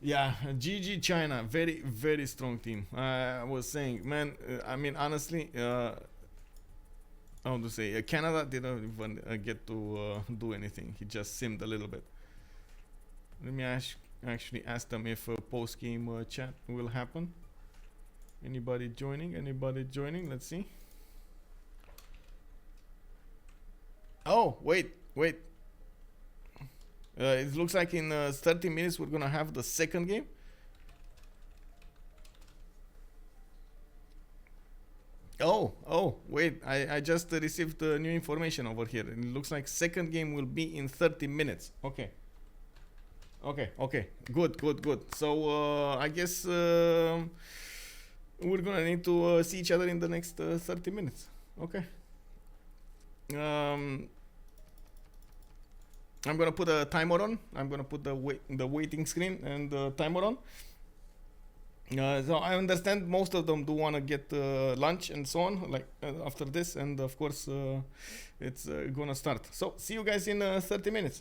Yeah, GG China, very, very strong team. I was saying, man, I mean, honestly, I want to say, Canada didn't even get to do anything. He just simmed a little bit. Let me actually ask them if post-game chat will happen. Anybody joining? Anybody joining? Let's see. Oh, wait. It looks like in 30 minutes we're gonna have the second game. Oh, wait, I just received new information over here. It looks like second game will be in 30 minutes. Okay, good. So I guess we're gonna need to see each other in the next 30 minutes. Okay. I'm gonna put a timer on. I'm gonna put the waiting screen and the timer on. So I understand most of them do want to get lunch and so on, like after this, and of course it's gonna start. So see you guys in 30 minutes.